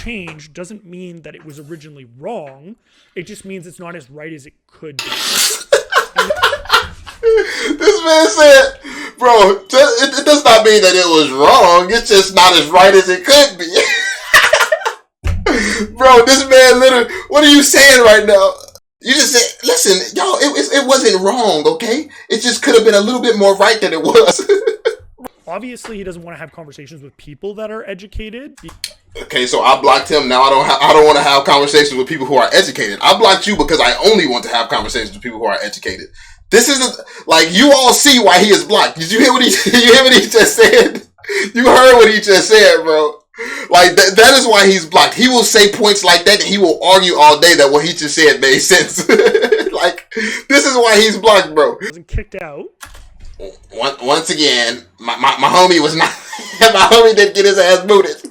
changed doesn't mean that it was originally wrong. It just means it's not as right as it could be. This man said, bro, it does not mean that it was wrong. It's just not as right as it could be. Bro, this man literally, what are you saying right now? You just said, listen, y'all, it wasn't wrong, okay? It just could have been a little bit more right than it was. Obviously, he doesn't want to have conversations with people that are educated. Okay, so I blocked him. Now I don't want to have conversations with people who are educated. I blocked you because I only want to have conversations with people who are educated. This isn't like you all see why he is blocked. Did you hear what he just said? You heard what he just said, bro. Like that is why he's blocked. He will say points like that and he will argue all day that what he just said made sense. Like this is why he's blocked, bro. Wasn't kicked out. Once again, my homie was not. My homie didn't get his ass booted.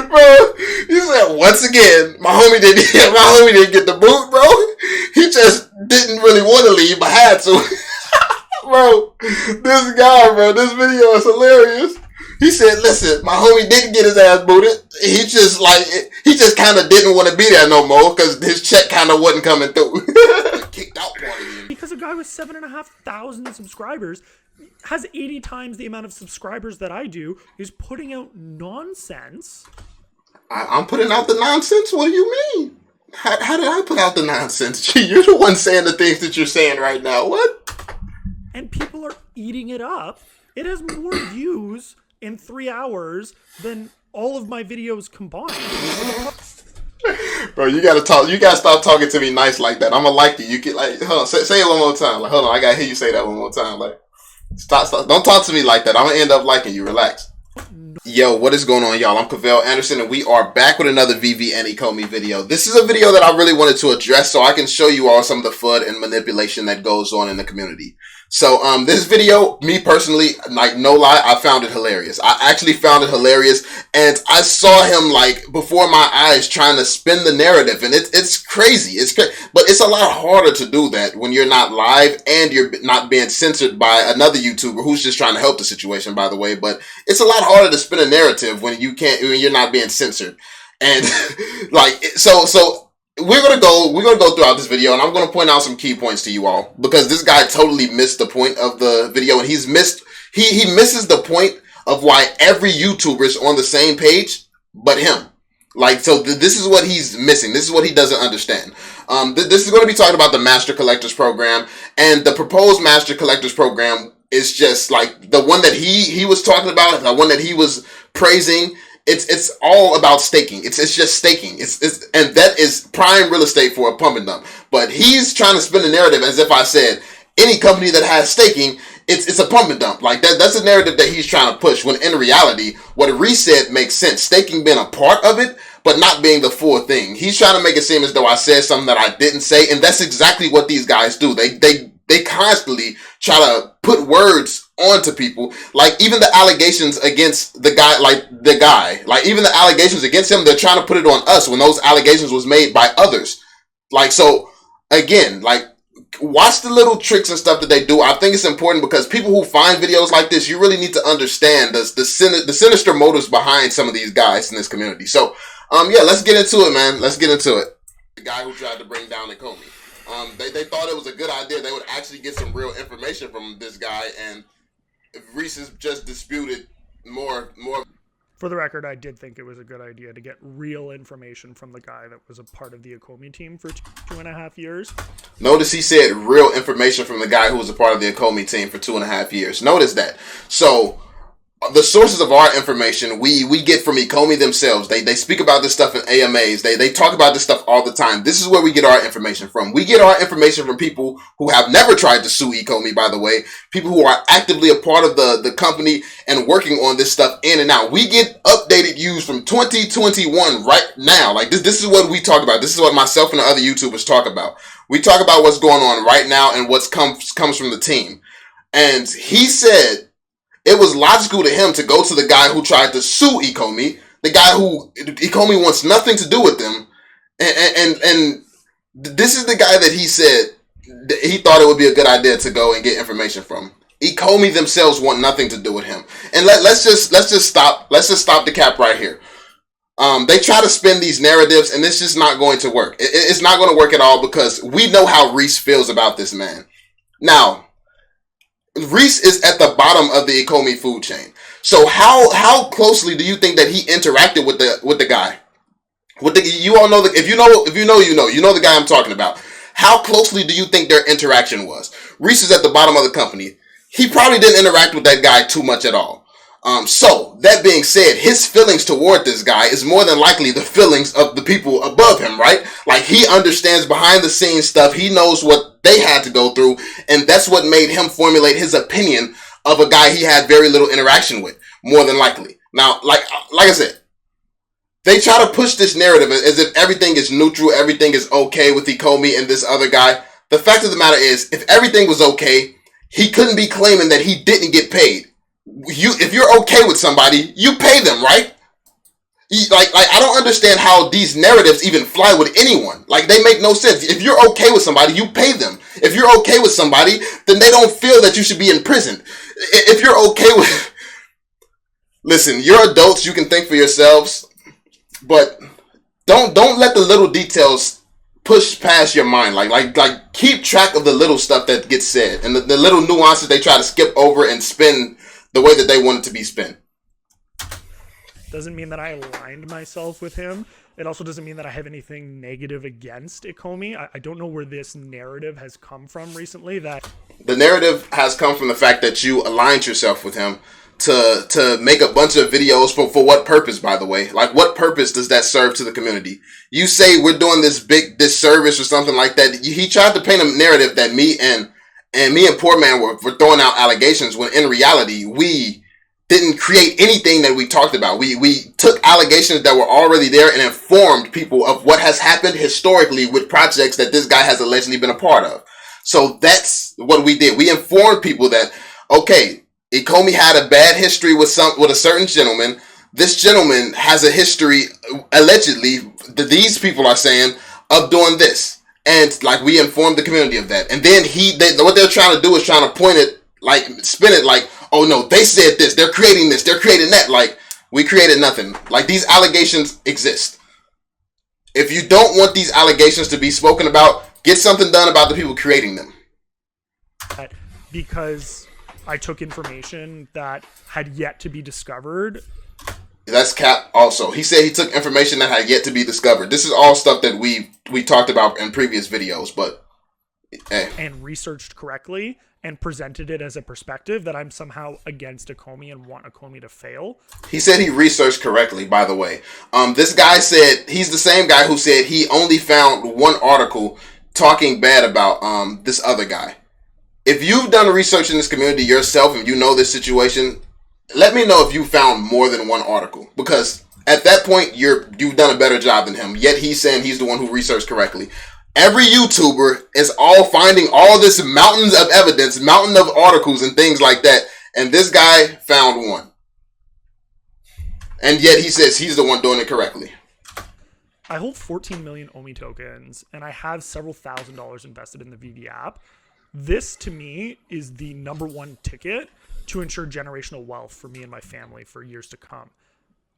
Bro, you said once again, my homie didn't get the boot, bro. He just didn't really want to leave, but had to. Bro, this guy, bro, this video is hilarious. He said, listen, my homie didn't get his ass booted. He just kind of didn't want to be there no more because his check kind of wasn't coming through. Kicked out part of him. Because a guy with 7,500 subscribers has 80 times the amount of subscribers that I do is putting out nonsense. I'm putting out the nonsense? What do you mean? How did I put out the nonsense? You're the one saying the things that you're saying right now. What? And people are eating it up. It has more views in 3 hours than all of my videos combined. Bro, you gotta talk. You gotta stop talking to me nice like that. I'ma like you. You get like, hold on, say it one more time. Like, hold on, I gotta hear you say that one more time. Like, stop. Don't talk to me like that. I'm gonna end up liking you. Relax. Yo, what is going on, y'all? I'm Cavell Anderson, and we are back with another VV and Ecomi video. This is a video that I really wanted to address so I can show you all some of the FUD and manipulation that goes on in the community. So, this video, me personally, like, no lie, I found it hilarious. I actually found it hilarious, and I saw him, like, before my eyes trying to spin the narrative, and it's crazy. But it's a lot harder to do that when you're not live and you're not being censored by another YouTuber who's just trying to help the situation, by the way. But it's a lot harder to spin a narrative when you're not being censored. And, like, so we're gonna go throughout this video, and I'm gonna point out some key points to you all because this guy totally missed the point of the video, and he misses the point of why every YouTuber is on the same page but him. Like, so this is what he's missing. This is what he doesn't understand. This is going to be talking about the Master Collectors Program, and the proposed Master Collectors Program is just like the one that he was talking about, the one that he was praising. It's all about staking. It's just staking. And that is prime real estate for a pump and dump. But he's trying to spin the narrative as if I said any company that has staking, it's a pump and dump. Like that's a narrative that he's trying to push. When in reality, what Reese said makes sense. Staking being a part of it, but not being the full thing. He's trying to make it seem as though I said something that I didn't say, and that's exactly what these guys do. They constantly try to put words onto people. Like even the allegations against the guy, like even the allegations against him, they're trying to put it on us when those allegations was made by others. Like, so again, like watch the little tricks and stuff that they do. I think it's important because people who find videos like this, you really need to understand the sinister motives behind some of these guys in this community. So, yeah, let's get into it, man. Let's get into it. The guy who tried to bring down Ecomi. They thought it was a good idea. They would actually get some real information from this guy, and Reese has just disputed more. For the record, I did think it was a good idea to get real information from the guy that was a part of the Ecomi team for 2.5 years. Notice he said real information from the guy who was a part of the Ecomi team for 2.5 years. Notice that. So the sources of our information we get from Ecomi themselves. They speak about this stuff in AMAs. They talk about this stuff all the time. This is where we get our information from. We get our information from people who have never tried to sue Ecomi, by the way. People who are actively a part of the company and working on this stuff in and out. We get updated views from 2021 right now. Like this is what we talk about. This is what myself and the other YouTubers talk about. We talk about what's going on right now and what comes from the team. And he said it was logical to him to go to the guy who tried to sue Ecomi, the guy who Ecomi wants nothing to do with them, and this is the guy that he said that he thought it would be a good idea to go and get information from. Ecomi themselves want nothing to do with him. And let's just stop the cap right here. They try to spin these narratives, and it's just not going to work. It's not going to work at all, because we know how Reese feels about this man. Now, Reese is at the bottom of the Ecomi food chain. So how closely do you think that he interacted with the guy? You all know if you know the guy I'm talking about. How closely do you think their interaction was? Reese is at the bottom of the company. He probably didn't interact with that guy too much at all. So that being said, his feelings toward this guy is more than likely the feelings of the people above him, right? Like, he understands behind the scenes stuff. He knows what they had to go through, and that's what made him formulate his opinion of a guy he had very little interaction with, more than likely. Now, like I said, they try to push this narrative as if everything is neutral, everything is okay with Ecomi and this other guy. The fact of the matter is, if everything was okay, he couldn't be claiming that he didn't get paid. If you're okay with somebody, you pay them, right? Like I don't understand how these narratives even fly with anyone. Like, they make no sense. If you're okay with somebody, you pay them. If you're okay with somebody, then they don't feel that you should be in prison. If you're okay with... Listen, you're adults, you can think for yourselves, but don't let the little details push past your mind. Like keep track of the little stuff that gets said, and the little nuances they try to skip over and spin the way that they want it to be spent. Doesn't mean that I aligned myself with him. It also doesn't mean that I have anything negative against Ecomi. I don't know where this narrative has come from recently. That the narrative has come from the fact that you aligned yourself with him to make a bunch of videos for what purpose, by the way? Like, what purpose does that serve to the community? You say we're doing this big disservice or something like that. He tried to paint a narrative that me and Poor Man were throwing out allegations, when in reality, we didn't create anything that we talked about. We took allegations that were already there and informed people of what has happened historically with projects that this guy has allegedly been a part of. So that's what we did. We informed people that, okay, Ecomi had a bad history with a certain gentleman. This gentleman has a history, allegedly, these people are saying, of doing this. And like, we informed the community of that. And then what they're trying to do is trying to point it, like, spin it like, oh no, they said this, they're creating this, they're creating that. Like, we created nothing. Like, these allegations exist. If you don't want these allegations to be spoken about, get something done about the people creating them. Because I took information that had yet to be discovered. That's cap also. He said he took information that had yet to be discovered. This is all stuff that we talked about in previous videos, but and researched correctly and presented it as a perspective that I'm somehow against Ecomi and want Ecomi to fail. He said he researched correctly, by the way. This guy said, he's the same guy who said he only found one article talking bad about this other guy. If you've done research in this community yourself and you know this situation, let me know if you found more than one article. Because at that point, you've done a better job than him. Yet he's saying he's the one who researched correctly. Every YouTuber is all finding all this mountains of evidence, mountain of articles and things like that. And this guy found one. And yet he says he's the one doing it correctly. I hold 14 million Omi tokens, and I have several $1,000s invested in the VV app. This, to me, is the number one ticket to ensure generational wealth for me and my family for years to come.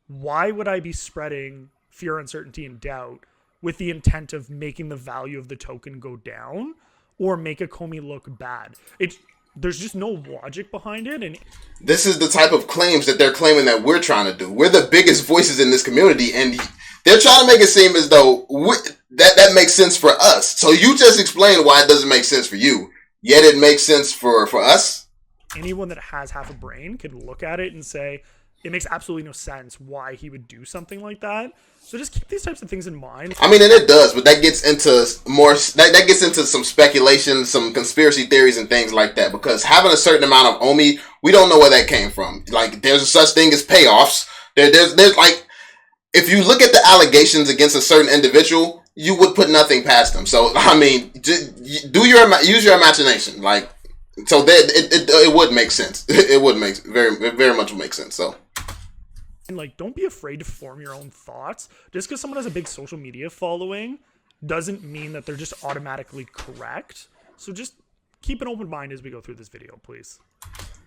Why would I be spreading fear, uncertainty, and doubt with the intent of making the value of the token go down or make Ecomi look bad? There's just no logic behind it. And this is the type of claims that they're claiming that we're trying to do. We're the biggest voices in this community, and they're trying to make it seem as though that makes sense for us. So you just explain why it doesn't make sense for you, yet it makes sense for us. Anyone that has half a brain could look at it and say, it makes absolutely no sense why he would do something like that. So just keep these types of things in mind. I mean, and it does, but that gets into more. That gets into some speculation, some conspiracy theories, and things like that. Because having a certain amount of Omi, we don't know where that came from. Like, there's a such thing as payoffs. There's like, if you look at the allegations against a certain individual, you would put nothing past them. So I mean, use your imagination. Like, so that it would make sense. It would make very much make sense. So. And like, don't be afraid to form your own thoughts. Just because someone has a big social media following doesn't mean that they're just automatically correct. So just keep an open mind as we go through this video, please.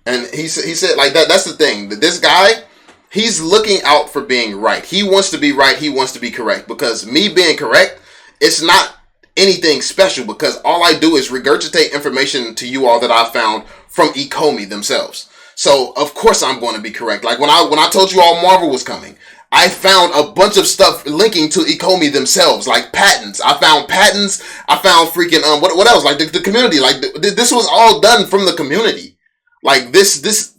And he said like that. That's the thing. This guy, he's looking out for being right. He wants to be right. He wants to be correct. Because me being correct, it's not anything special. Because all I do is regurgitate information to you all that I found from Ecomi themselves. So of course I'm going to be correct. Like when I told you all Marvel was coming, I found a bunch of stuff linking to Ecomi themselves, like patents. I found patents. I found freaking what else? Like the community. Like this was all done from the community. Like this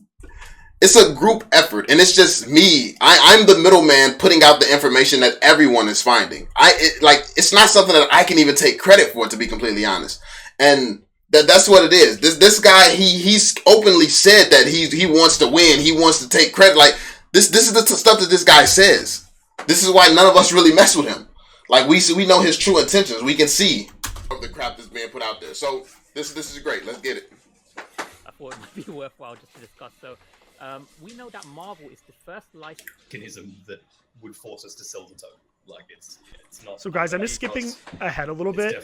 it's a group effort, and it's just me. I'm the middleman putting out the information that everyone is finding. It's not something that I can even take credit for, to be completely honest. And that's what it is. This guy, he's openly said that he wants to win. He wants to take credit. Like this is the stuff that this guy says. This is why none of us really mess with him. Like we know his true intentions. We can see the crap that's being put out there. So this is great. Let's get it. I thought it might be worthwhile just to discuss. So we know that Marvel is the first mechanism that would force us to sell the token. Like it's not. So guys, I'm just skipping ahead a little bit.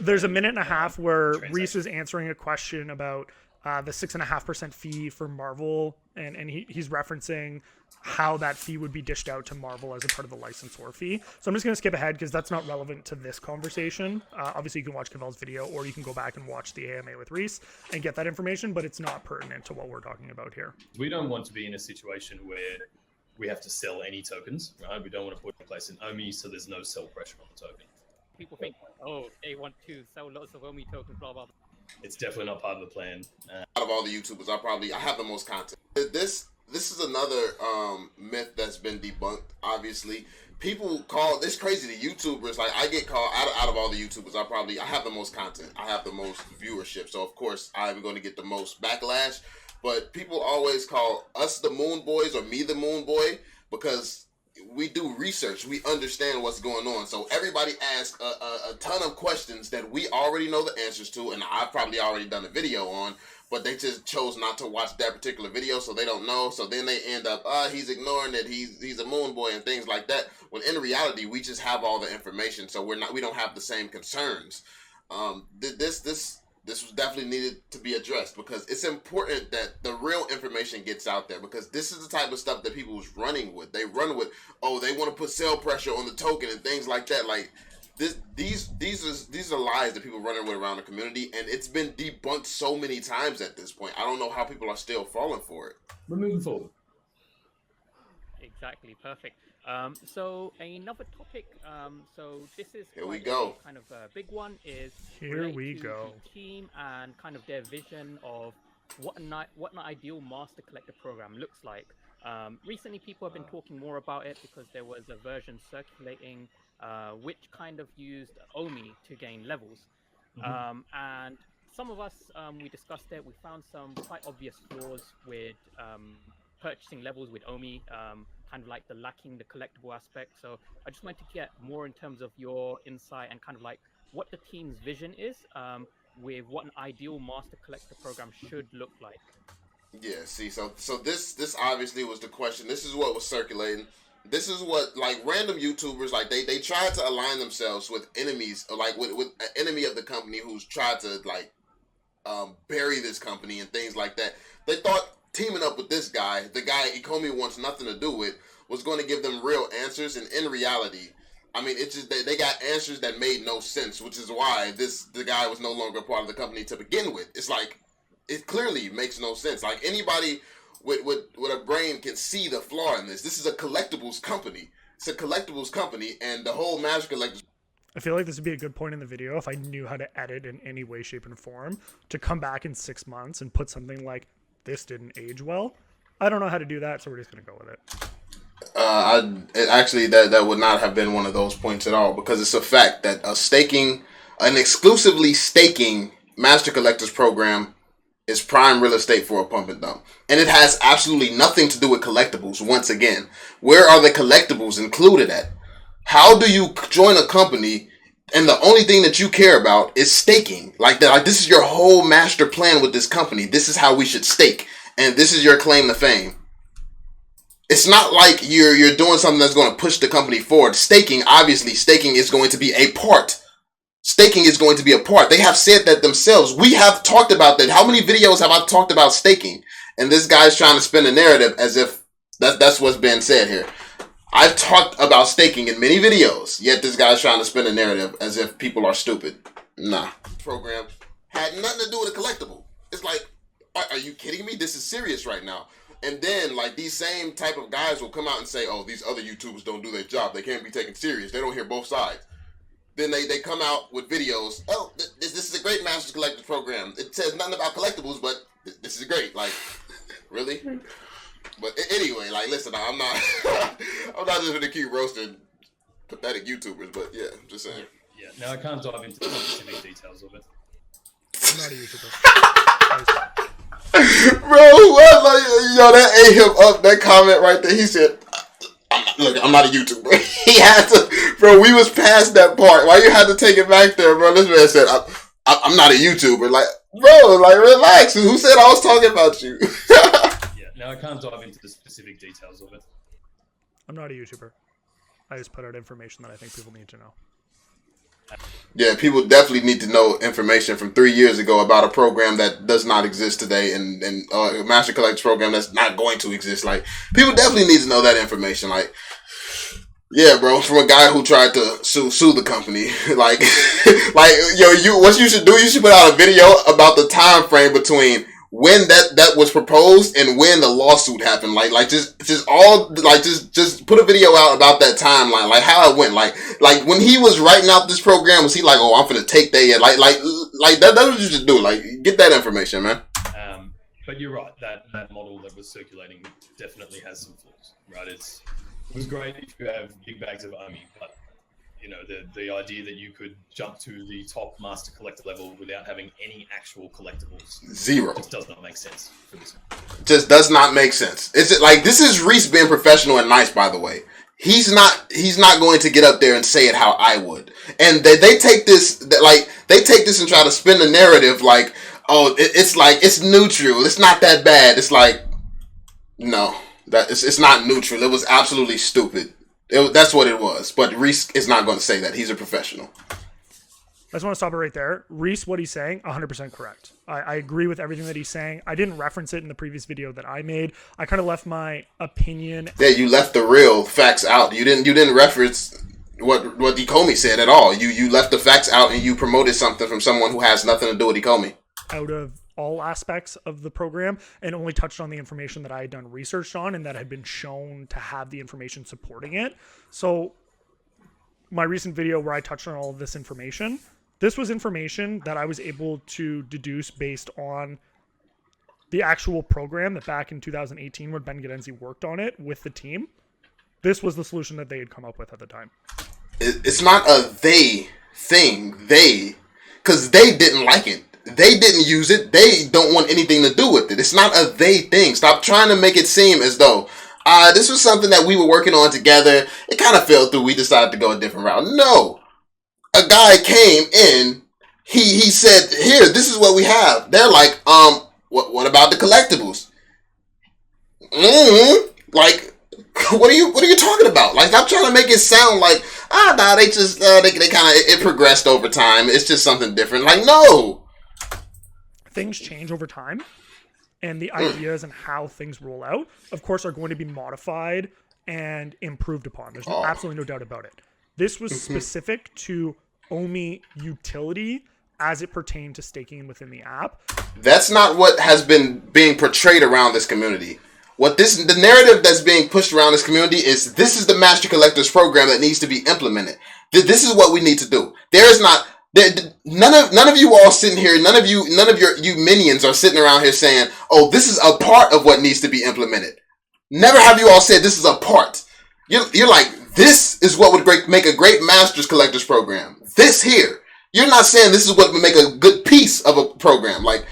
There's a minute and a half where Reese is answering a question about the 6.5% fee for Marvel, and he's referencing how that fee would be dished out to Marvel as a part of the licensor fee. So I'm just going to skip ahead because that's not relevant to this conversation. Obviously, you can watch Cavell's video, or you can go back and watch the AMA with Reese and get that information, but it's not pertinent to what we're talking about here. We don't want to be in a situation where we have to sell any tokens, right? We don't want to put in place an Omi, so there's no sell pressure on the token. People think, oh, they want to sell lots of Omi tokens, blah, blah, blah. It's definitely not part of the plan. Out of all the YouTubers, I have the most content. This is another myth that's been debunked. Obviously, people call this crazy. The YouTubers, like I get called out of all the YouTubers. I have the most content. I have the most viewership. So of course I'm going to get the most backlash. But people always call us the Moon Boys or me the Moon Boy because we do research. We understand what's going on. So everybody asks a ton of questions that we already know the answers to, and I've probably already done a video on, but they just chose not to watch that particular video, so they don't know. So then they end up, he's ignoring that he's a Moon Boy and things like that. When in reality, we just have all the information, so we don't have the same concerns. This was definitely needed to be addressed because it's important that the real information gets out there, because this is the type of stuff that people was running with. They run with, they want to put sell pressure on the token and things like that. Like these are lies that people running with around the community, and it's been debunked so many times at this point. I don't know how people are still falling for it. We're moving forward. Exactly, perfect. So another topic. So this is here we go. Kind of a big one is here we go. The team and kind of their vision of what an ideal master collector program looks like. Recently, people have been talking more about it because there was a version circulating which kind of used Omi to gain levels, and some of us we discussed it. We found some quite obvious flaws with purchasing levels with Omi. Kind of like lacking the collectible aspect. So I just wanted to get more in terms of your insight and kind of like what the team's vision is with what an ideal master collector program should look like. Yeah, see, so this obviously was the question. This is what was circulating. This is what, like, random YouTubers, like, they tried to align themselves with enemies, like with an enemy of the company who's tried to, like, bury this company and things like that. They thought teaming up with this guy, the guy Ecomi wants nothing to do with, was going to give them real answers, and in reality, I mean, it's just they got answers that made no sense, which is why the guy was no longer part of the company to begin with. It's like, it clearly makes no sense. Like, anybody with a brain can see the flaw in this. This is a collectibles company. It's a collectibles company, and the whole Magic Collectors. I feel like this would be a good point in the video if I knew how to edit in any way, shape, and form to come back in 6 months and put something like, this didn't age well. I don't know how to do that, so we're just going to go with it. Actually, that would not have been one of those points at all, because it's a fact that an exclusively staking Master Collectors program is prime real estate for a pump and dump. And it has absolutely nothing to do with collectibles. Once again, where are the collectibles included at? How do you join a company and the only thing that you care about is staking? Like that, like this is your whole master plan with this company. This is how we should stake, and this is your claim to fame. It's not like you're doing something that's going to push the company forward. Staking is going to be a part. Staking is going to be a part. They have said that themselves. We have talked about that. How many videos have I talked about staking? and this guy's trying to spin a narrative as if that's what's been said here. I've talked about staking in many videos, yet this guy's trying to spin a narrative as if people are stupid. Nah. Program had nothing to do with a collectible. It's like, are you kidding me? This is serious right now. And then, like, these same type of guys will come out and say, oh, these other YouTubers don't do their job. They can't be taken serious. They don't hear both sides. Then they come out with videos. Oh, this is a great Masters Collectors program. It says nothing about collectibles, but this is great. Like, really? But anyway, like, listen, I'm not just going to keep roasting pathetic YouTubers, but yeah, I'm just saying. Yeah, now I can't dive into the specific details of it. I'm not a YouTuber. Bro, what? Like, yo, that ate him up. That comment right there. He said, "Look, I'm not a YouTuber." He had to, bro. We was past that part. Why you had to take it back there, bro? This man said, "I'm not a YouTuber." Like, bro, like, relax. Who said I was talking about you? Yeah, now I can't dive into the specific details of it. I'm not a YouTuber. I just put out information that I think people need to know. Yeah, people definitely need to know information from 3 years ago about a program that does not exist today, and a Master Collectors program that's not going to exist. Like, people definitely need to know that information. Like, yeah, bro, from a guy who tried to sue the company. Like, what you should do, you should put out a video about the time frame between when that was proposed and when the lawsuit happened. Just put a video out about that timeline, like how it went. Like when he was writing out this program, was he like, oh, I'm finna take that? Like that's what you should do. Like, get that information, man. But you're right, that model that was circulating definitely has some flaws, right? It was great if you have big bags of Omi, but you know, the idea that you could jump to the top master collector level without having any actual collectibles, zero, just does not make sense for this. Just does not make sense. It's like, this is Reese being professional and nice, by the way. He's not going to get up there and say it how I would. And they take this and try to spin the narrative like, oh, it's like, it's neutral. It's not that bad. It's like, no, it's not neutral. It was absolutely stupid. That's what it was. But Reese is not going to say that. He's a professional. I just want to stop it right there. Reese, what he's saying, 100% correct. I agree with everything that he's saying. I didn't reference it in the previous video that I made. I kind of left my opinion. Yeah, you left the real facts out. You didn't reference what Ecomi said at all. You left the facts out and you promoted something from someone who has nothing to do with Ecomi. Out of all aspects of the program, and only touched on the information that I had done research on and that had been shown to have the information supporting it. So my recent video where I touched on all of this information, this was information that I was able to deduce based on the actual program that back in 2018 when Ben Gadenzi worked on it with the team. This was the solution that they had come up with at the time. It's not a they thing. Because they didn't like it. They didn't use it. They don't want anything to do with it. It's not a they thing. Stop trying to make it seem as though this was something that we were working on together. It kind of fell through. We decided to go a different route. No. A guy came in. He said, here, this is what we have. They're like, what about the collectibles? Like, what are you talking about? Like, stop trying to make it sound like, nah, they just, they kind of, it progressed over time. It's just something different. Like, no. Things change over time, and the ideas and how things roll out, of course, are going to be modified and improved upon. There's absolutely no doubt about it. This was specific to Omi utility as it pertained to staking within the app. That's not what has been being portrayed around this community. The narrative that's being pushed around this community is, this is the Master Collectors program that needs to be implemented. This is what we need to do. There is not. None of you all sitting here, none of you minions are sitting around here saying, oh, this is a part of what needs to be implemented. Never have you all said this is a part. You're like, this is what would make a great Masters Collectors program. This here. You're not saying this is what would make a good piece of a program. Like,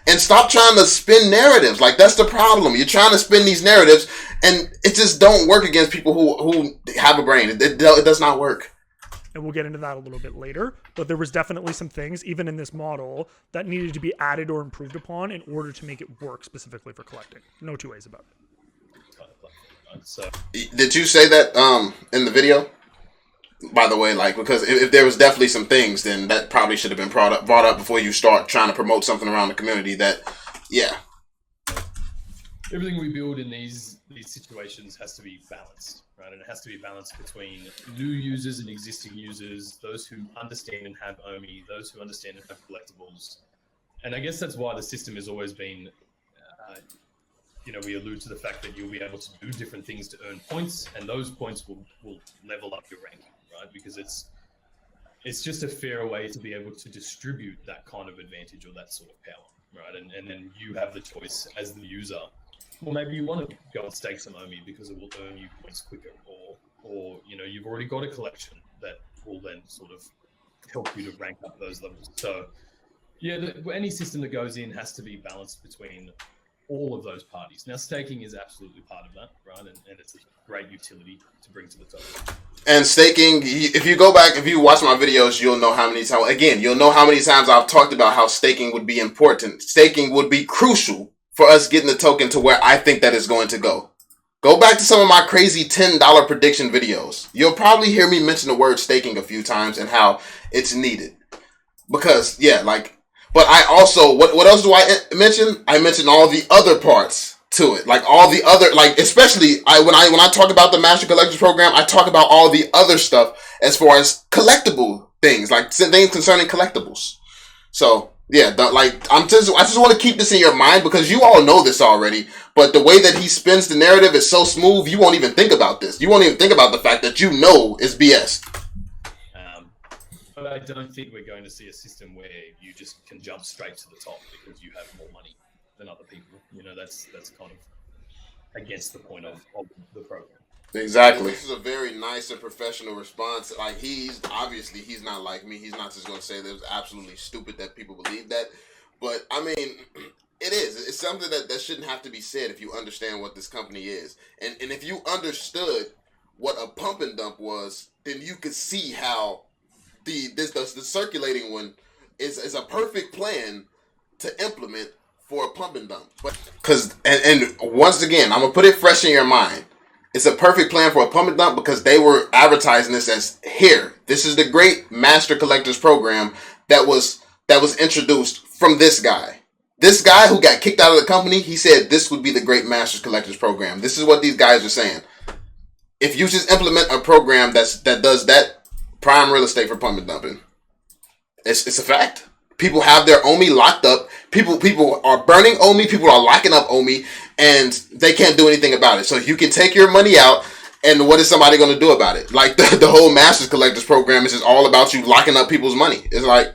and stop trying to spin narratives. Like, that's the problem. You're trying to spin these narratives, and it just don't work against people who have a brain. It does not work. And we'll get into that a little bit later, but there was definitely some things, even in this model, that needed to be added or improved upon in order to make it work specifically for collecting. No two ways about it. So, did you say that in the video? By the way, like, because if there was definitely some things, then that probably should have been brought up before you start trying to promote something around the community that, yeah. everything we build in these situations has to be balanced, right? And it has to be balanced between new users and existing users, those who understand and have Omi, those who understand and have collectibles. And I guess that's why the system has always been, we allude to the fact that you'll be able to do different things to earn points, and those points will level up your ranking, right? Because it's just a fairer way to be able to distribute that kind of advantage or that sort of power, right? And then you have the choice as the user. Well, maybe you want to go and stake some Omi because it will earn you points quicker, or you've already got a collection that will then sort of help you to rank up those levels. So yeah, any system that goes in has to be balanced between all of those parties. Now, staking is absolutely part of that, right? And it's a great utility to bring to the table. And staking, if you go back, if you watch my videos, you'll know how many times I've talked about how staking would be important. Staking would be crucial for us getting the token to where I think that it's going to go. Go back to some of my crazy $10 prediction videos. You'll probably hear me mention the word staking a few times and how it's needed. Because, but I also, what else do I mention? I mention all the other parts to it. Like all the other, especially when I talk about the Master Collectors Program, I talk about all the other stuff as far as collectible things, like things concerning collectibles. So, yeah, I just want to keep this in your mind because you all know this already, but the way that he spins the narrative is so smooth, you won't even think about this. You won't even think about the fact that it's BS. But I don't think we're going to see a system where you just can jump straight to the top because you have more money than other people. That's kind of against the point of the program. Exactly. This is a very nice and professional response. Like he's not like me. He's not just going to say that it was absolutely stupid that people believe that. But I mean, it is. It's something that shouldn't have to be said if you understand what this company is. And if you understood what a pump and dump was, then you could see how the circulating one is a perfect plan to implement for a pump and dump. But and once again, I'm gonna put it fresh in your mind. It's a perfect plan for a pump and dump because they were advertising this as here. This is the great Master Collectors Program that was introduced from this guy. This guy who got kicked out of the company, he said this would be the great Master Collectors Program. This is what these guys are saying. If you just implement a program that does that, prime real estate for pump and dumping. It's a fact. People have their Omi locked up. People are burning Omi. People are locking up Omi, and they can't do anything about it. So you can take your money out, and what is somebody going to do about it? Like the whole Masters Collectors Program is just all about you locking up people's money. It's like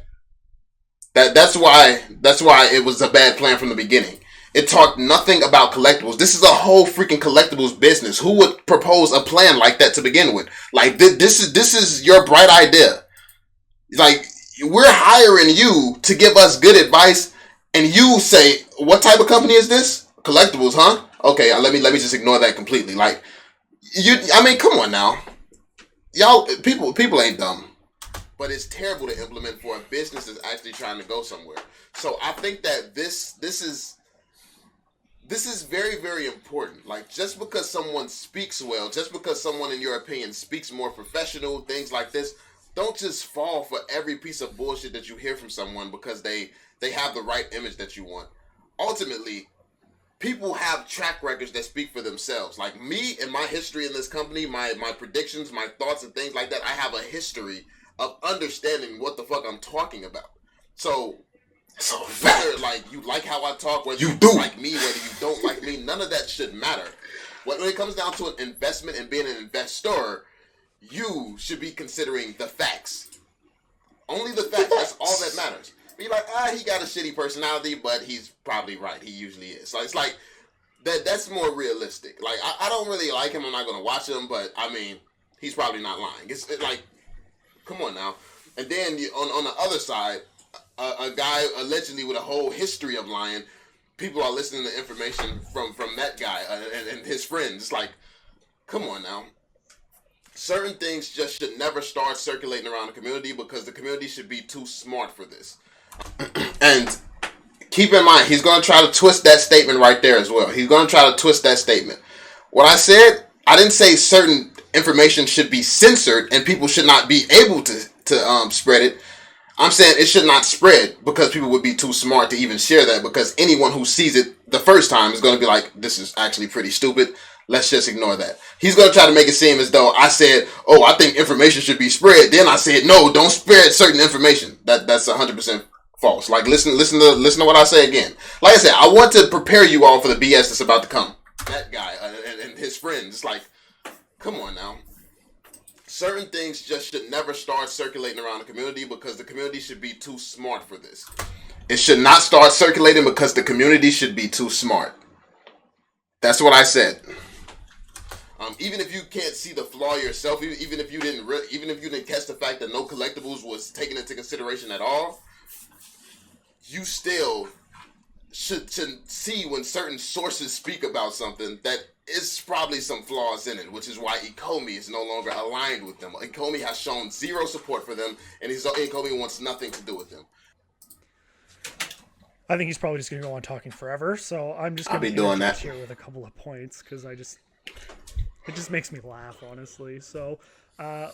that. That's why it was a bad plan from the beginning. It talked nothing about collectibles. This is a whole freaking collectibles business. Who would propose a plan like that to begin with? Like this is your bright idea. Like we're hiring you to give us good advice, and you say, "What type of company is this? Collectibles, huh? Okay, let me just ignore that completely." Like I mean, come on now, y'all. People ain't dumb, but it's terrible to implement for a business that's actually trying to go somewhere. So I think that this is very, very important. Like, just because someone speaks well, just because someone, in your opinion, speaks more professional, things like this, don't just fall for every piece of bullshit that you hear from someone because they have the right image that you want. Ultimately, people have track records that speak for themselves. Like me and my history in this company, my predictions, my thoughts and things like that, I have a history of understanding what the fuck I'm talking about. So whether you like how I talk, whether you do like me, whether you don't like me, none of that should matter. When it comes down to an investment and being an investor, you should be considering the facts. Only the facts. That's all that matters. Be like, he got a shitty personality, but he's probably right. He usually is. So it's like that's more realistic. Like I don't really like him. I'm not gonna watch him, but I mean, he's probably not lying. It's like, come on now. And then on the other side, a guy allegedly with a whole history of lying, people are listening to information from that guy and his friends. It's like, come on now. Certain things just should never start circulating around the community because the community should be too smart for this. And keep in mind, he's going to try to twist that statement right there as well. He's going to try to twist that statement. What I said, I didn't say certain information should be censored and people should not be able to spread it. I'm saying it should not spread because people would be too smart to even share that, because anyone who sees it the first time is going to be like, this is actually pretty stupid. Let's just ignore that. He's going to try to make it seem as though I said, oh, I think information should be spread. Then I said, no, don't spread certain information. That's 100% false. Like, listen to what I say again. Like I said, I want to prepare you all for the BS that's about to come. That guy and his friends, it's like, come on now. Certain things just should never start circulating around the community because the community should be too smart for this. It should not start circulating because the community should be too smart. That's what I said. Even if you can't see the flaw yourself, even if you didn't catch the fact that no collectibles was taken into consideration at all, you still should see when certain sources speak about something that is probably some flaws in it, which is why Ecomi is no longer aligned with them. Ecomi has shown zero support for them, and Ecomi wants nothing to do with them. I think he's probably just going to go on talking forever, so I'm just going to be doing that here with a couple of points because it just makes me laugh, honestly. So,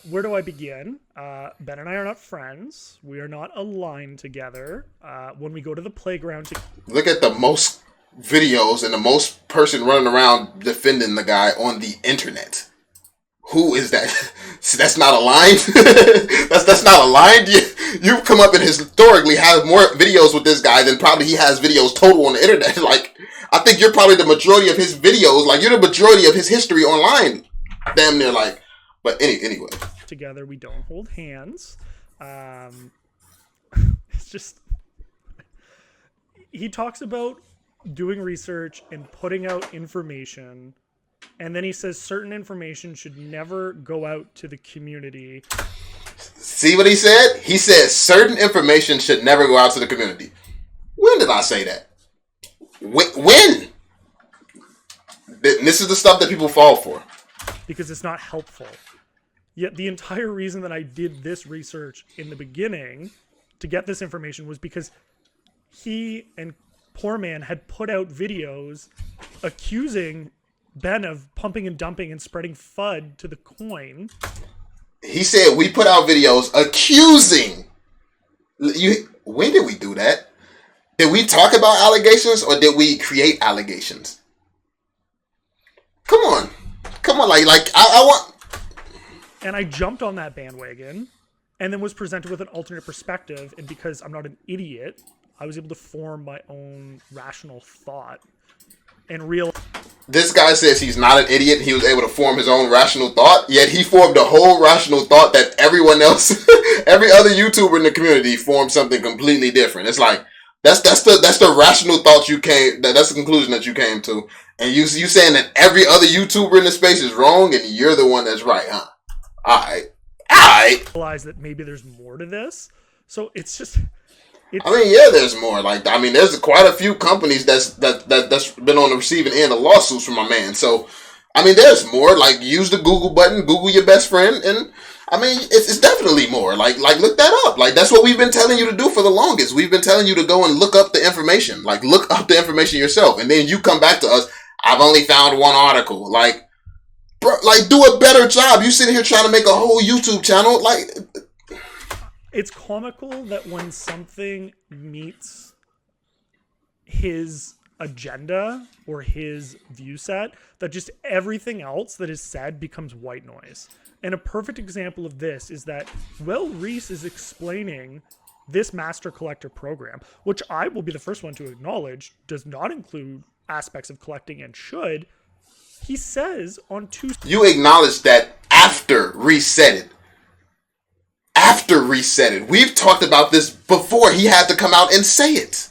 where do I begin? Ben and I are not friends. We are not aligned together. When we go to the playground, Look at the most videos and the most person running around defending the guy on the internet. Who is that? That's not aligned. that's not aligned. You come up and historically have more videos with this guy than probably he has videos total on the internet. Like, I think you're probably the majority of his videos. Like, you're the majority of his history online. Damn near like. But anyway. Together, we don't hold hands. It's just. He talks about doing research and putting out information. And then he says certain information should never go out to the community. See what he said? He said certain information should never go out to the community. When did I say that? When? This is the stuff that people fall for. Because it's not helpful. Yet the entire reason that I did this research in the beginning to get this information was because he and Poor Man had put out videos accusing Ben of pumping and dumping and spreading FUD to the coin. He said we put out videos accusing. When did we do that? Did we talk about allegations or did we create allegations? Come on. Like I want. And I jumped on that bandwagon and then was presented with an alternate perspective. And because I'm not an idiot, I was able to form my own rational thought and real. This guy says he's not an idiot. He was able to form his own rational thought, yet he formed a whole rational thought that everyone else, every other YouTuber in the community formed something completely different. It's like, that's the rational thought you came, that's the conclusion that you came to. And you saying that every other YouTuber in the space is wrong and you're the one that's right, huh? Alright. Realize that maybe there's more to this. So it's just... I mean, yeah, there's more. Like, I mean, there's quite a few companies that's been on the receiving end of lawsuits from my man. So, I mean, there's more. Like, use the Google button, Google your best friend, and I mean, it's definitely more. Like look that up. Like, that's what we've been telling you to do for the longest. We've been telling you to go and look up the information. Like, look up the information yourself, and then you come back to us. I've only found one article. Like, bro, like, do a better job. You sitting here trying to make a whole YouTube channel, like. It's comical that when something meets his agenda or his view set, that just everything else that is said becomes white noise. And a perfect example of this is that Will Reese is explaining this Master Collector program, which I will be the first one to acknowledge does not include aspects of collecting and should. He says on Tuesday. You acknowledge that after Reese said it. After Reset It. We've talked about this before he had to come out and say it.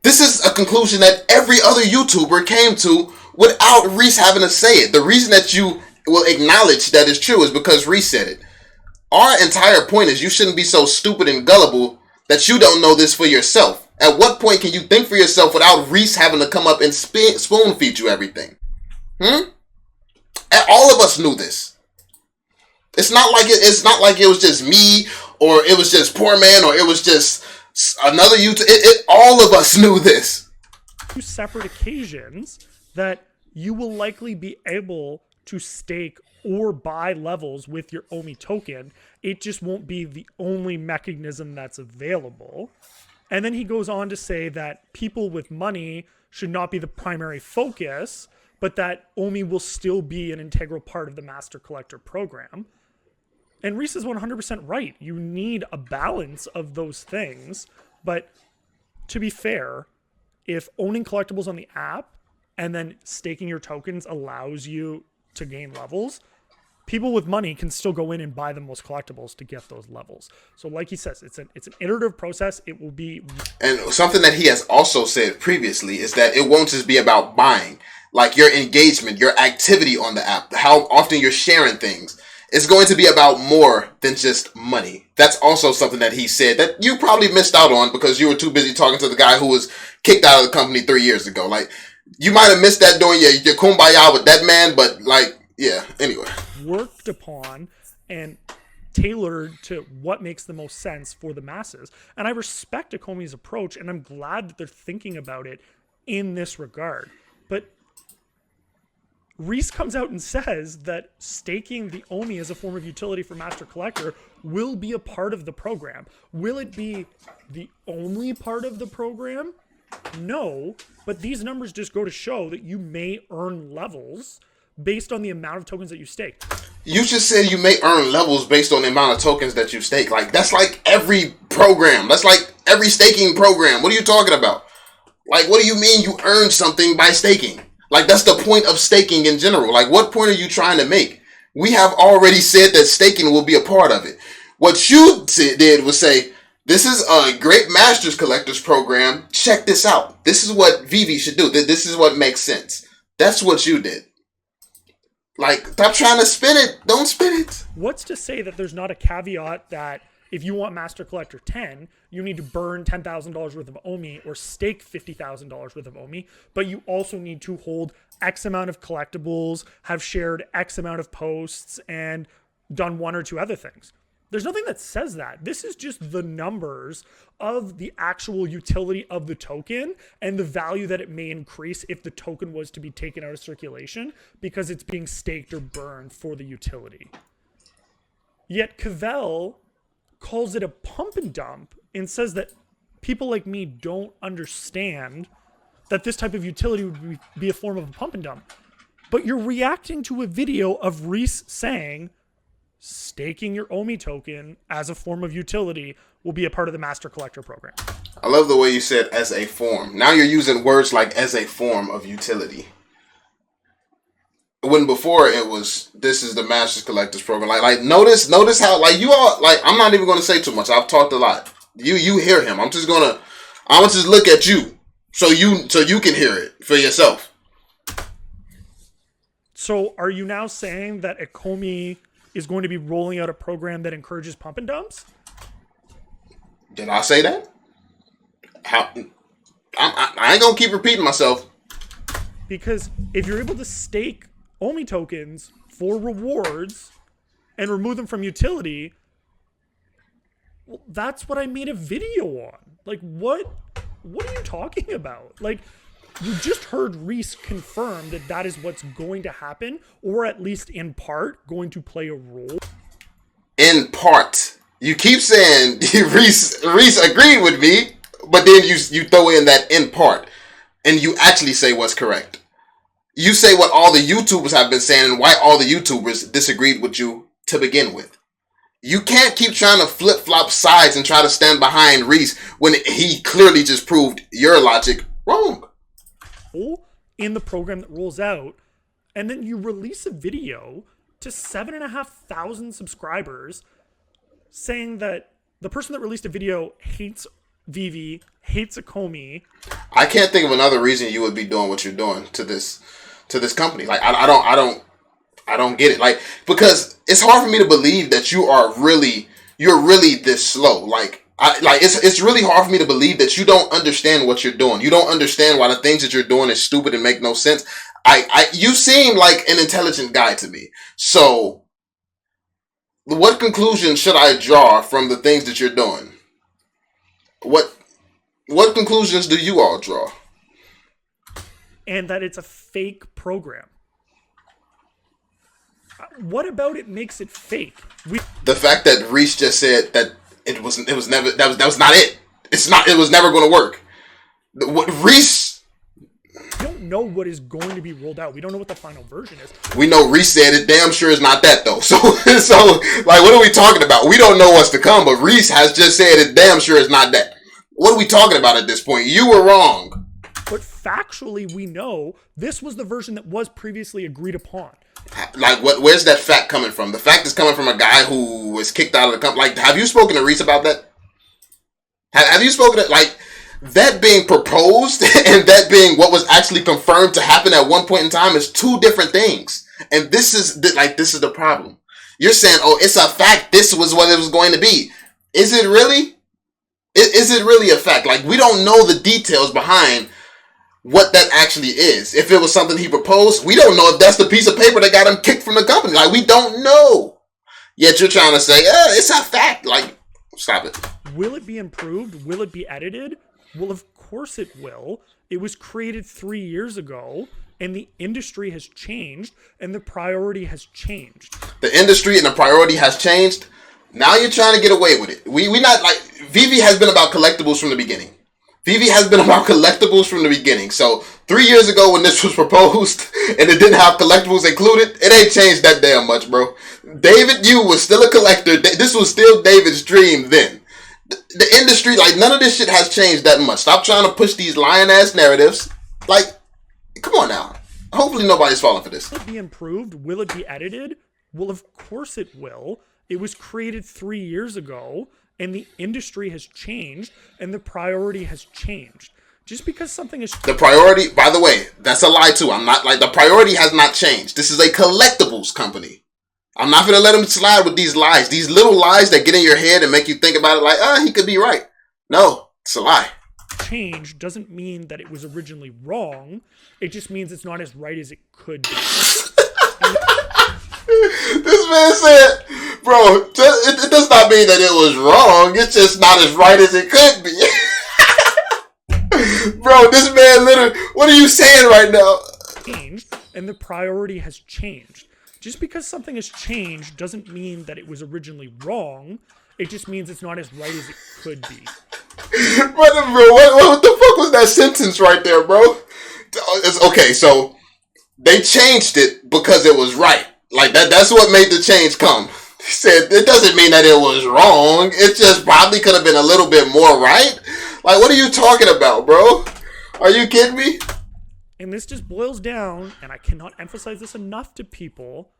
This is a conclusion that every other YouTuber came to without Reese having to say it. The reason that you will acknowledge that is true is because Reese said it. Our entire point is you shouldn't be so stupid and gullible that you don't know this for yourself. At what point can you think for yourself without Reese having to come up and spoon feed you everything? And all of us knew this. It's not like it was just me, or it was just Poor Man, or it was just another YouTube. All of us knew this. 2 separate occasions that you will likely be able to stake or buy levels with your Omi token. It just won't be the only mechanism that's available. And then he goes on to say that people with money should not be the primary focus, but that Omi will still be an integral part of the Master Collector program. And Reese is 100% right. You need a balance of those things. But to be fair, if owning collectibles on the app and then staking your tokens allows you to gain levels, people with money can still go in and buy the most collectibles to get those levels. So like he says, it's an iterative process. It will be... And something that he has also said previously is that it won't just be about buying. Like your engagement, your activity on the app, how often you're sharing things. It's going to be about more than just money. That's also something that he said that you probably missed out on because you were too busy talking to the guy who was kicked out of the company 3 years ago. Like, you might have missed that during your kumbaya with that man, but like, yeah, anyway. Worked upon and tailored to what makes the most sense for the masses. And I respect Ecomi's approach, and I'm glad that they're thinking about it in this regard. But Reese comes out and says that staking the Omi as a form of utility for Master Collector will be a part of the program. Will it be the only part of the program? No, but these numbers just go to show that you may earn levels based on the amount of tokens that you stake. You just said you may earn levels based on the amount of tokens that you stake. Like, that's like every program. That's like every staking program. What are you talking about? Like, what do you mean you earn something by staking? Like, that's the point of staking in general. Like, what point are you trying to make? We have already said that staking will be a part of it. What you did was say, this is a great Masters Collectors program. Check this out. This is what Vivi should do. This is what makes sense. That's what you did. Like, stop trying to spin it. Don't spin it. What's to say that there's not a caveat that if you want Master Collector 10, you need to burn $10,000 worth of Omi or stake $50,000 worth of Omi, but you also need to hold X amount of collectibles, have shared X amount of posts, and done one or two other things. There's nothing that says that. This is just the numbers of the actual utility of the token and the value that it may increase if the token was to be taken out of circulation because it's being staked or burned for the utility. Yet Cavell calls it a pump and dump and says that people like me don't understand that this type of utility would be a form of a pump and dump. But you're reacting to a video of Reese saying staking your Omi token as a form of utility will be a part of the Master Collector program. I love the way you said as a form. Now you're using words like as a form of utility. When before it was, this is the Master Collectors program. Like notice how, like, you all, like, I'm not even going to say too much. I've talked a lot. You hear him. I'm just look at you so you can hear it for yourself. So are you now saying that Ecomi is going to be rolling out a program that encourages pump and dumps? Did I say that? I ain't gonna keep repeating myself. Because if you're able to stake Omi tokens for rewards and remove them from utility, well, that's what I made a video on. Like, what are you talking about? Like, you just heard Reese confirm that that is what's going to happen, or at least in part going to play a role. In part. You keep saying Reese agreed with me, but then you throw in that in part, and you actually say what's correct. You say what all the YouTubers have been saying and why all the YouTubers disagreed with you to begin with. You can't keep trying to flip-flop sides and try to stand behind Reese when he clearly just proved your logic wrong. In the program that rolls out, and then you release a video to 7,500 subscribers saying that the person that released a video hates Vivi, hates Ecomi. I can't think of another reason you would be doing what you're doing to this company. Like, I don't get it. Like, because it's hard for me to believe that you're really this slow. Like, it's really hard for me to believe that you don't understand what you're doing. You don't understand why the things that you're doing is stupid and make no sense. You seem like an intelligent guy to me. So, what conclusion should I draw from the things that you're doing? What conclusions do you all draw? And that it's a fake program. What about it makes it fake? The fact that Reese just said that it was never that was not it. It was never going to work. What Reese? We don't know what is going to be rolled out. We don't know what the final version is. We know Reese said it damn sure is not that though. So like, what are we talking about? We don't know what's to come, but Reese has just said it damn sure is not that. What are we talking about at this point? You were wrong. But factually, we know this was the version that was previously agreed upon. Like, where's that fact coming from? The fact is coming from a guy who was kicked out of the company. Like, have you spoken to Reese about that? Have you spoken to, like, that being proposed and that being what was actually confirmed to happen at one point in time is two different things. And this is the problem. You're saying, oh, it's a fact. This was what it was going to be. Is it really? Is it really a fact? Like, we don't know the details behind what that actually is. If it was something he proposed, we don't know if that's the piece of paper that got him kicked from the company. Like, we don't know. Yet you're trying to say, it's a fact. Like, stop it. Will it be improved? Will it be edited? Well, of course it will. It was created 3 years ago, and the industry has changed, and the priority has changed. The industry and the priority has changed. Now you're trying to get away with it. We not like, VV has been about collectibles from the beginning. VV has been about collectibles from the beginning. So 3 years ago when this was proposed and it didn't have collectibles included, it ain't changed that damn much, bro. David Yu was still a collector. This was still David's dream then. The industry, like, none of this shit has changed that much. Stop trying to push these lion-ass narratives. Like, come on now. Hopefully nobody's falling for this. Will it be improved? Will it be edited? Well, of course it will. It was created 3 years ago, and the industry has changed, and the priority has changed. Just because something is... The priority, by the way, that's a lie too. I'm not, like, the priority has not changed. This is a collectibles company. I'm not going to let him slide with these lies. These little lies that get in your head and make you think about it like, he could be right. No, it's a lie. Change doesn't mean that it was originally wrong. It just means it's not as right as it could be. This man said, bro, it does not mean that it was wrong. It's just not as right as it could be. Bro, this man literally, what are you saying right now? Changed, and the priority has changed. Just because something has changed doesn't mean that it was originally wrong. It just means it's not as right as it could be. Bro, what the fuck was that sentence right there, bro? It's, okay, so they changed it because it was right. Like, that's what made the change come. He said, it doesn't mean that it was wrong. It just probably could have been a little bit more right. Like, what are you talking about, bro? Are you kidding me? And this just boils down, and I cannot emphasize this enough to people,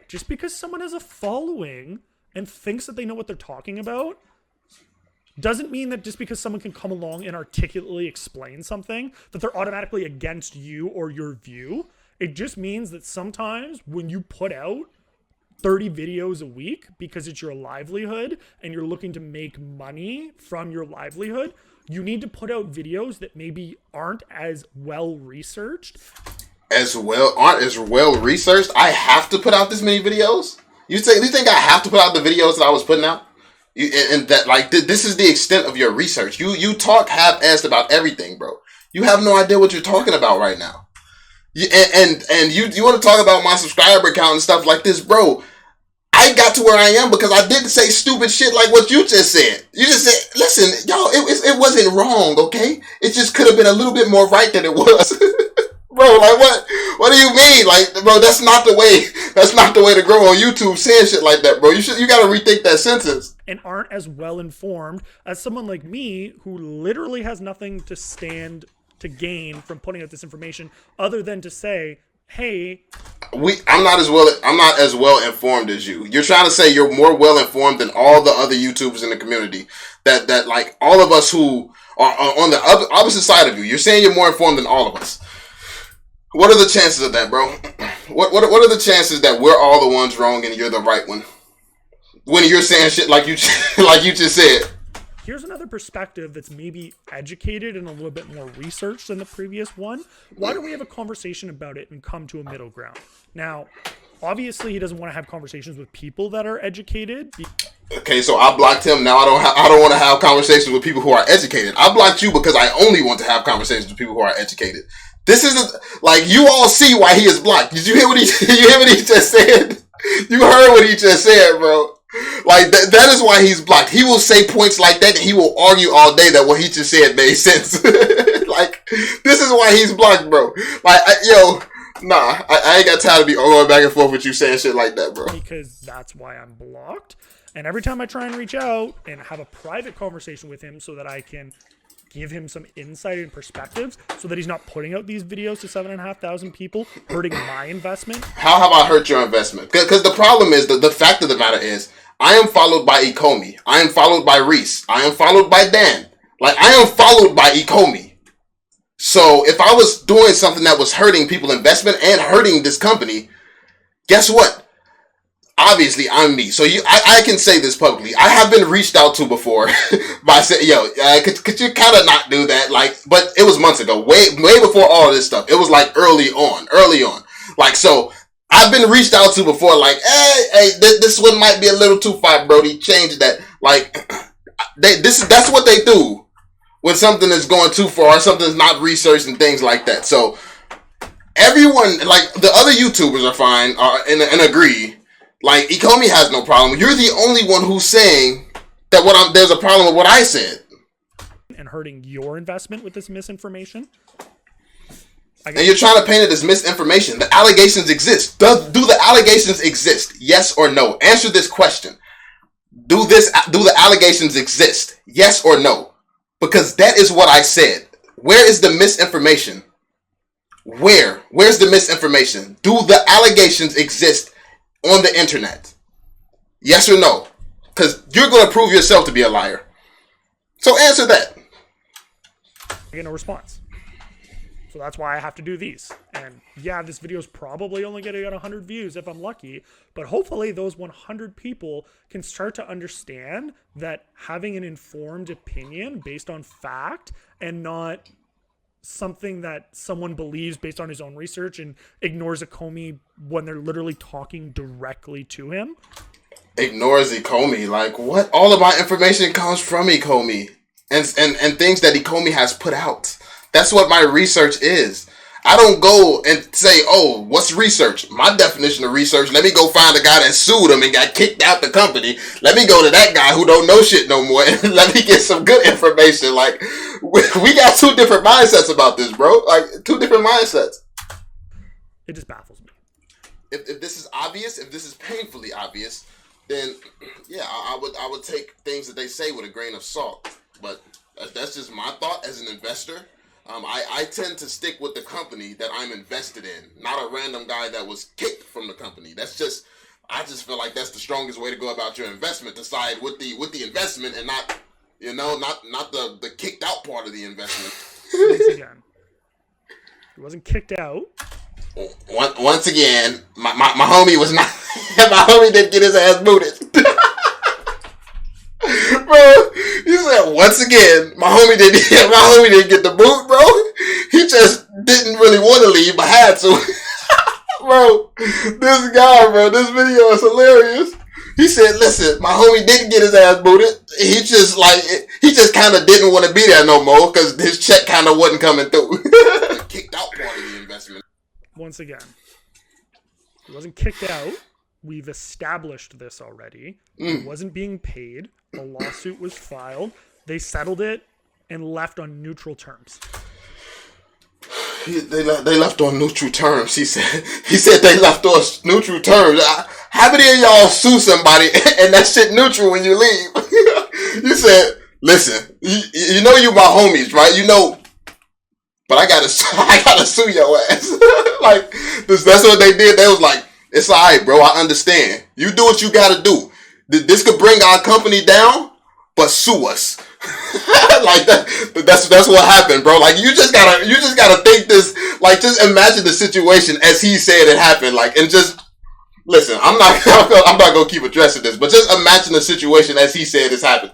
just because someone has a following and thinks that they know what they're talking about, doesn't mean that just because someone can come along and articulately explain something, that they're automatically against you or your view. It just means that sometimes when you put out 30 videos a week because it's your livelihood and you're looking to make money from your livelihood, you need to put out videos that maybe aren't as well researched. Aren't as well researched? I have to put out this many videos? You think I have to put out the videos that I was putting out? And that, like, this is the extent of your research. You talk half-assed about everything, bro. You have no idea what you're talking about right now. You want to talk about my subscriber count and stuff like this, bro. I got to where I am because I didn't say stupid shit like what you just said. You just said, listen, y'all, it wasn't wrong, okay? It just could have been a little bit more right than it was. Bro, like, what do you mean? Like, bro, that's not the way to grow on YouTube saying shit like that, bro. You got to rethink that sentence. And aren't as well informed as someone like me who literally has nothing to stand to gain from putting out this information other than to say, hey, I'm not as well informed as you. You're trying to say you're more well informed than all the other YouTubers in the community. That like all of us who are on the opposite side of you. You're saying you're more informed than all of us. What are the chances of that, bro? What are the chances that we're all the ones wrong and you're the right one? When you're saying shit like you just said. Here's another perspective that's maybe educated and a little bit more researched than the previous one. Why don't we have a conversation about it and come to a middle ground? Now, obviously, he doesn't want to have conversations with people that are educated. Okay, so I blocked him. Now I don't want to have conversations with people who are educated. I blocked you because I only want to have conversations with people who are educated. This isn't like you all see why he is blocked. Did you hear what he just said? You heard what he just said, bro. Like, that is why he's blocked. He will say points like that, and he will argue all day that what he just said made sense. Like, this is why he's blocked, bro. Like, I ain't got time to be going back and forth with you saying shit like that, bro. Because that's why I'm blocked. And every time I try and reach out and have a private conversation with him so that I can give him some insight and perspectives so that he's not putting out these videos to 7,500 people, hurting my investment. How have I hurt your investment? Because the problem is, the fact of the matter is, I am followed by Ecomi. I am followed by Reese. I am followed by Dan. Like, I am followed by Ecomi. So if I was doing something that was hurting people's investment and hurting this company, guess what? Obviously, I'm me. So I can say this publicly. I have been reached out to before by saying, could you kind of not do that? Like, but it was months ago, way before all of this stuff. It was like early on. Like, so I've been reached out to before, like, hey, this one might be a little too far, Brody. Change that. Like, that's what they do when something is going too far, something's not researched and things like that. So everyone, like, the other YouTubers are fine and agree. Like, Ecomi has no problem. You're the only one who's saying that there's a problem with what I said. And hurting your investment with this misinformation. And you're trying to paint it as misinformation. The allegations exist. Do the allegations exist? Yes or no? Answer this question. Do the allegations exist? Yes or no? Because that is what I said. Where is the misinformation? Where's the misinformation? Do the allegations exist on the internet? Yes or no? Because you're going to prove yourself to be a liar. So answer that. I get no response. So that's why I have to do these. And yeah, this video is probably only going to get 100 views if I'm lucky. But hopefully those 100 people can start to understand that having an informed opinion based on fact and not something that someone believes based on his own research and ignores Ecomi when they're literally talking directly to him. Ignores Ecomi? Like, what? All of my information comes from Ecomi and things that Ecomi has put out. That's what my research is. I don't go and say, oh, what's research? My definition of research, let me go find a guy that sued him and got kicked out the company. Let me go to that guy who don't know shit no more and let me get some good information. Like, we got two different mindsets about this, bro. Like, two different mindsets. It just baffles me. If this is obvious, if this is painfully obvious, then yeah, I would take things that they say with a grain of salt. But that's just my thought as an investor. I tend to stick with the company that I'm invested in, not a random guy that was kicked from the company. I just feel like that's the strongest way to go about your investment. Decide with the investment and not the kicked out part of the investment. Once again, he wasn't kicked out. Once again, my homie was not. My homie didn't get his ass booted. Bro, you said once again, my homie didn't get the boot, bro. He just didn't really want to leave, but had to. Bro, this guy, bro, this video is hilarious. He said, listen, my homie didn't get his ass booted. He just kind of didn't want to be there no more because his check kind of wasn't coming through. The kicked out part of the investment. Once again, he wasn't kicked out. We've established this already. He wasn't being paid. A lawsuit was filed. They settled it and left on neutral terms. They left on neutral terms. He said they left on neutral terms. How many of y'all sue somebody and that shit neutral when you leave? You said, listen, you know you my homies, right? You know, but I gotta sue your ass. Like, that's what they did. They was like, it's alright, bro. I understand. You do what you gotta do. This could bring our company down, but sue us. Like that's what happened, bro. Like you just gotta think this. Like just imagine the situation as he said it happened. Like and just listen. I'm not gonna keep addressing this, but just imagine the situation as he said it's happened.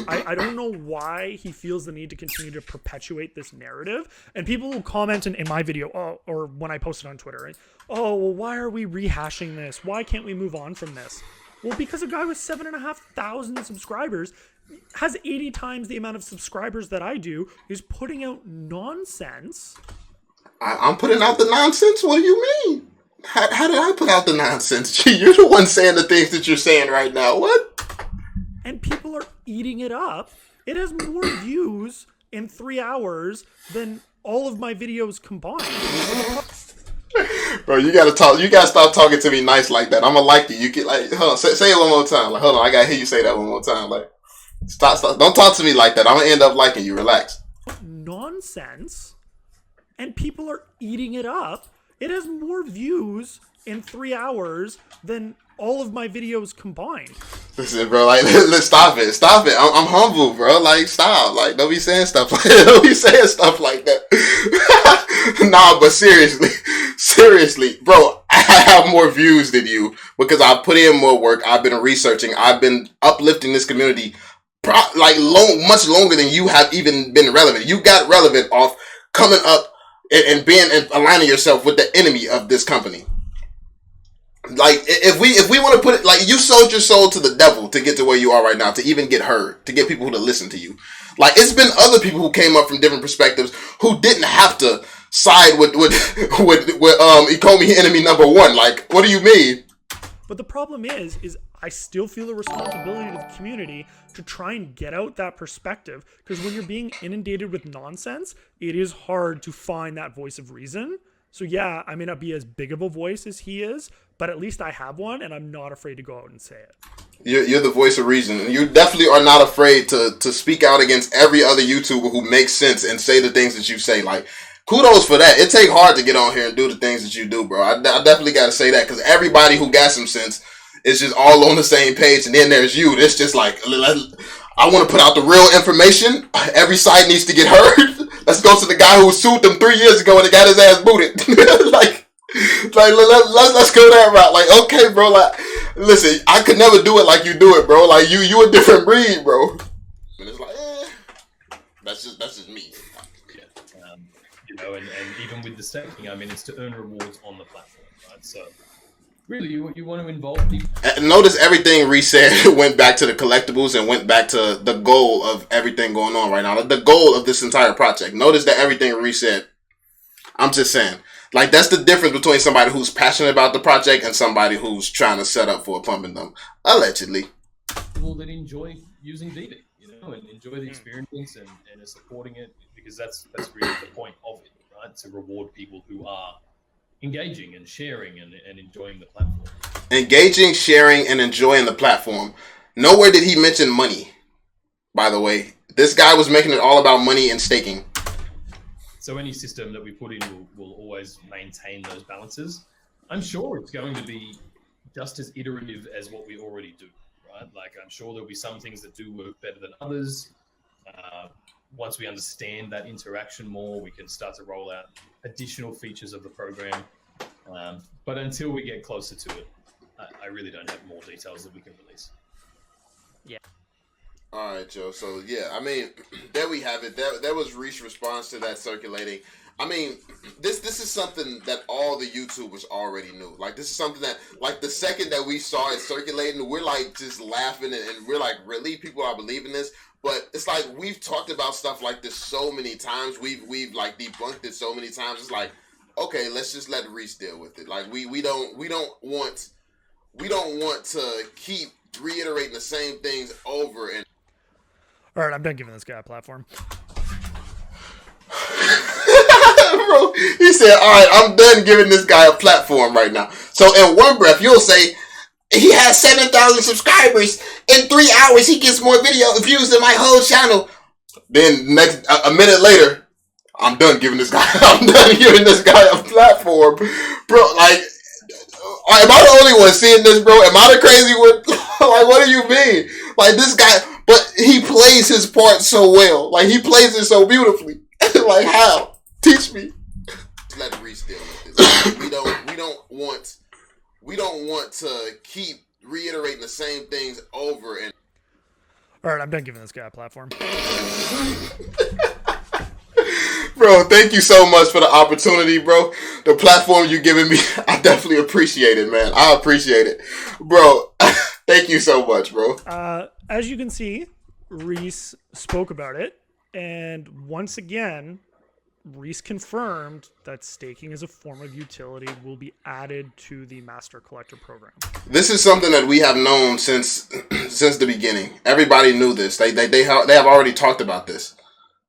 I don't know why he feels the need to continue to perpetuate this narrative. And people will comment in my video, or when I post it on Twitter, oh, well, why are we rehashing this? Why can't we move on from this? Well, because a guy with 7,500 subscribers has 80 times the amount of subscribers that I do, is putting out nonsense. I'm putting out the nonsense? What do you mean? How did I put out the nonsense? You're the one saying the things that you're saying right now. What? And people are eating it up. It has more views in 3 hours than all of my videos combined. Bro, you gotta talk. You gotta stop talking to me nice like that. I'ma like you. You get like, hold on, say it one more time. Like, hold on, I gotta hear you say that one more time. Like, stop. Don't talk to me like that. I'm gonna end up liking you. Relax. Nonsense. And people are eating it up. It has more views in 3 hours than all of my videos combined. Listen, bro, like, let's stop it. Stop it. I'm humble, bro. Like, stop. Like, don't be saying stuff like that. Don't be saying stuff like that. Nah, but seriously, bro, I have more views than you because I put in more work. I've been researching. I've been uplifting this community much longer than you have even been relevant. You got relevant off coming up and being and aligning yourself with the enemy of this company. Like, if we want to put it, like, you sold your soul to the devil to get to where you are right now, to even get heard, to get people to listen to you. Like, it's been other people who came up from different perspectives who didn't have to side with Ecomi enemy number one. Like, what do you mean? But the problem is I still feel a responsibility to the community to try and get out that perspective, because when you're being inundated with nonsense, it is hard to find that voice of reason. So yeah, I may not be as big of a voice as he is, but at least I have one, and I'm not afraid to go out and say it. You're the voice of reason. And you definitely are not afraid to speak out against every other YouTuber who makes sense and say the things that you say. Like, kudos for that. It takes hard to get on here and do the things that you do, bro. I definitely got to say that, because everybody who got some sense is just all on the same page, and then there's you. It's just like, I want to put out the real information. Every side needs to get heard. Let's go to the guy who sued them 3 years ago and they got his ass booted. Let's go that route. Like, okay, bro. Like, listen, I could never do it like you do it, bro. Like, you a different breed, bro. And it's like, that's just me. Yeah. And even with the staking, I mean, it's to earn rewards on the platform, right? So, really, you want to involve people. Notice everything reset, went back to the collectibles and went back to the goal of everything going on right now. The goal of this entire project. Notice that everything reset. I'm just saying. Like, that's the difference between somebody who's passionate about the project and somebody who's trying to set up for a pump and dump. Allegedly. People that enjoy using DD, and enjoy the experience and are supporting it, because that's really the point of it, right? To reward people who are engaging and sharing and enjoying the platform. Engaging, sharing, and enjoying the platform. Nowhere did he mention money, by the way. This guy was making it all about money and staking. So any system that we put in will always maintain those balances. I'm sure it's going to be just as iterative as what we already do, right? Like, I'm sure there'll be some things that do work better than others. Once we understand that interaction more, we can start to roll out additional features of the program. But until we get closer to it, I really don't have more details that we can release. Yeah. All right, Joe. So, yeah, I mean, there we have it. There was Reese's response to that circulating. I mean, this is something that all the YouTubers already knew. Like, this is something that, like, the second that we saw it circulating, we're, like, just laughing, and we're like, really? People are believing this? But it's like, we've talked about stuff like this so many times. We've like, debunked it so many times. It's like, okay, let's just let Reese deal with it. Like, we don't want to keep reiterating the same things over and. All right, I'm done giving this guy a platform. Bro, he said, all right, I'm done giving this guy a platform right now. So in one breath, you'll say, he has 7,000 subscribers. In 3 hours, he gets more video views than my whole channel. Then a minute later, I'm done giving this guy a platform. Bro, like, am I the only one seeing this, bro? Am I the crazy one? Like, what do you mean? Like, this guy, but he plays his part so well. Like, he plays it so beautifully. Like, how? Teach me. Let Reese deal with this. We don't want to keep reiterating the same things over and. All right, I'm done giving this guy a platform. Bro, thank you so much for the opportunity, bro. The platform you're giving me, I definitely appreciate it, man. I appreciate it. Bro, thank you so much, bro. As you can see, Reese spoke about it. And once again, Reese confirmed that staking as a form of utility will be added to the Master Collector program. This is something that we have known since the beginning. Everybody knew this. They have already talked about this.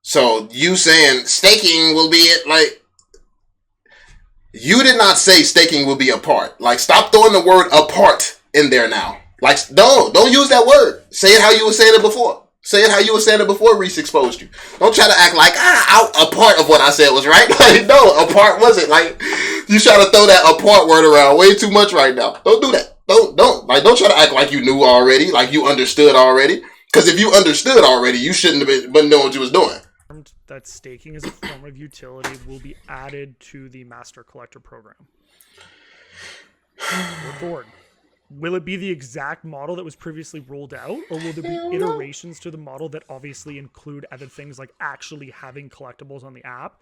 So you saying staking will be it, like, you did not say staking will be a part. Like, stop throwing the word "a part" in there now. Like, don't use that word. Say it how you were saying it before. Say it how you were saying it before Reese exposed you. Don't try to act like, a part of what I said was right. Like, no, a part wasn't. Like, you try to throw that "a part" word around way too much right now. Don't do that. Don't try to act like you knew already, like you understood already. Because if you understood already, you shouldn't have been doing what you was doing. That staking as a form of utility will be added to the Master Collector program. Look forward. Will it be the exact model that was previously rolled out, or will there be iterations to the model that obviously include other things like actually having collectibles on the app?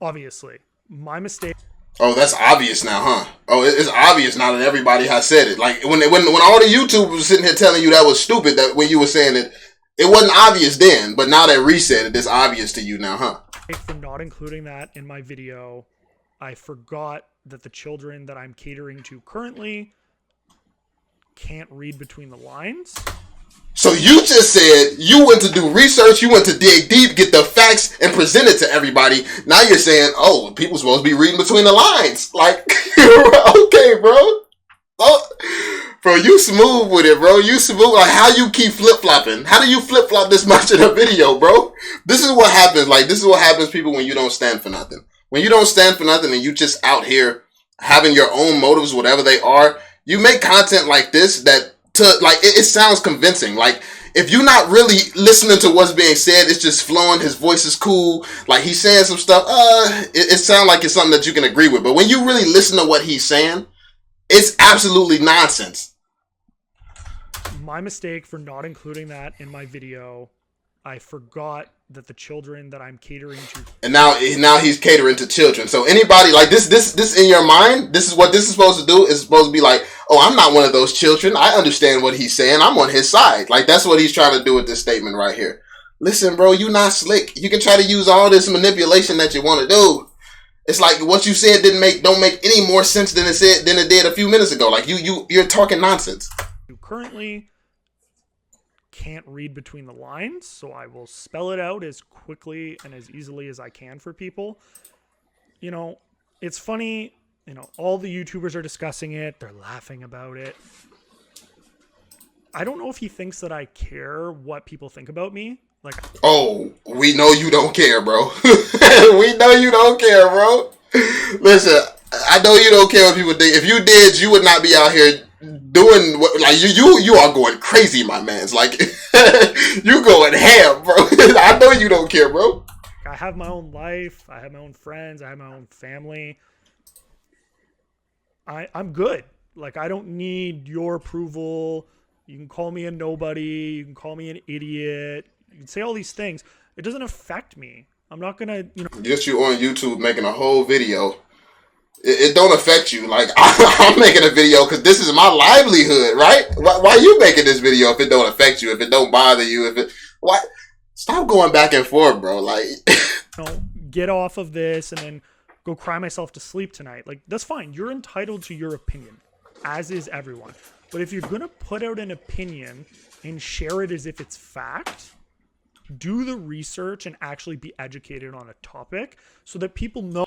Obviously. My mistake. Oh, that's obvious now, huh? Oh, it's obvious now that everybody has said it. Like, when all the YouTubers were sitting here telling you that was stupid, that when you were saying it, it wasn't obvious then, but now that Reese said it, it's obvious to you now, huh? For not including that in my video, I forgot that the children that I'm catering to currently can't read between the lines. So you just said you went to do research, you went to dig deep, get the facts, and present it to everybody. Now you're saying, oh, people supposed to be reading between the lines. Like, okay, bro. Oh, bro, you smooth with it, bro. You smooth. Like, how you keep flip-flopping? How do you flip-flop this much in a video, bro? This is what happens. Like, this is what happens, people, when you don't stand for nothing. When you don't stand for nothing and you just out here having your own motives, whatever they are, you make content like this that, it sounds convincing. Like, if you're not really listening to what's being said, it's just flowing, his voice is cool, like he's saying some stuff, it sounds like it's something that you can agree with. But when you really listen to what he's saying, it's absolutely nonsense. My mistake for not including that in my video. I forgot that the children that I'm catering to. And now he's catering to children. So anybody like this in your mind, this is what this is supposed to do. It's supposed to be like, oh, I'm not one of those children. I understand what he's saying. I'm on his side. Like, that's what he's trying to do with this statement right here. Listen, bro, you not slick. You can try to use all this manipulation that you want to do. It's like what you said don't make any more sense than it did a few minutes ago. Like, you're talking nonsense. You currently can't read between the lines, so I will spell it out as quickly and as easily as I can for people. You know, it's funny, all the YouTubers are discussing it, they're laughing about it. I don't know if he thinks that I care what people think about me. Like, oh, we know you don't care, bro. We know you don't care, bro. Listen, I know you don't care what people think. If you did, you would not be out here doing what, like, you are going crazy, my man's. Like, you going ham, bro. I know you don't care, bro. I have my own life. I have my own friends. I have my own family. I'm good. Like, I don't need your approval. You can call me a nobody. You can call me an idiot. You can say all these things. It doesn't affect me. I'm not gonna, Just you on YouTube making a whole video. It don't affect you. Like, I'm making a video because this is my livelihood, right? Why are you making this video if it don't affect you, if it don't bother you, why? Stop going back and forth, bro. Like, get off of this and then go cry myself to sleep tonight. Like, that's fine. You're entitled to your opinion, as is everyone. But if you're gonna put out an opinion and share it as if it's fact, do the research and actually be educated on a topic so that people know.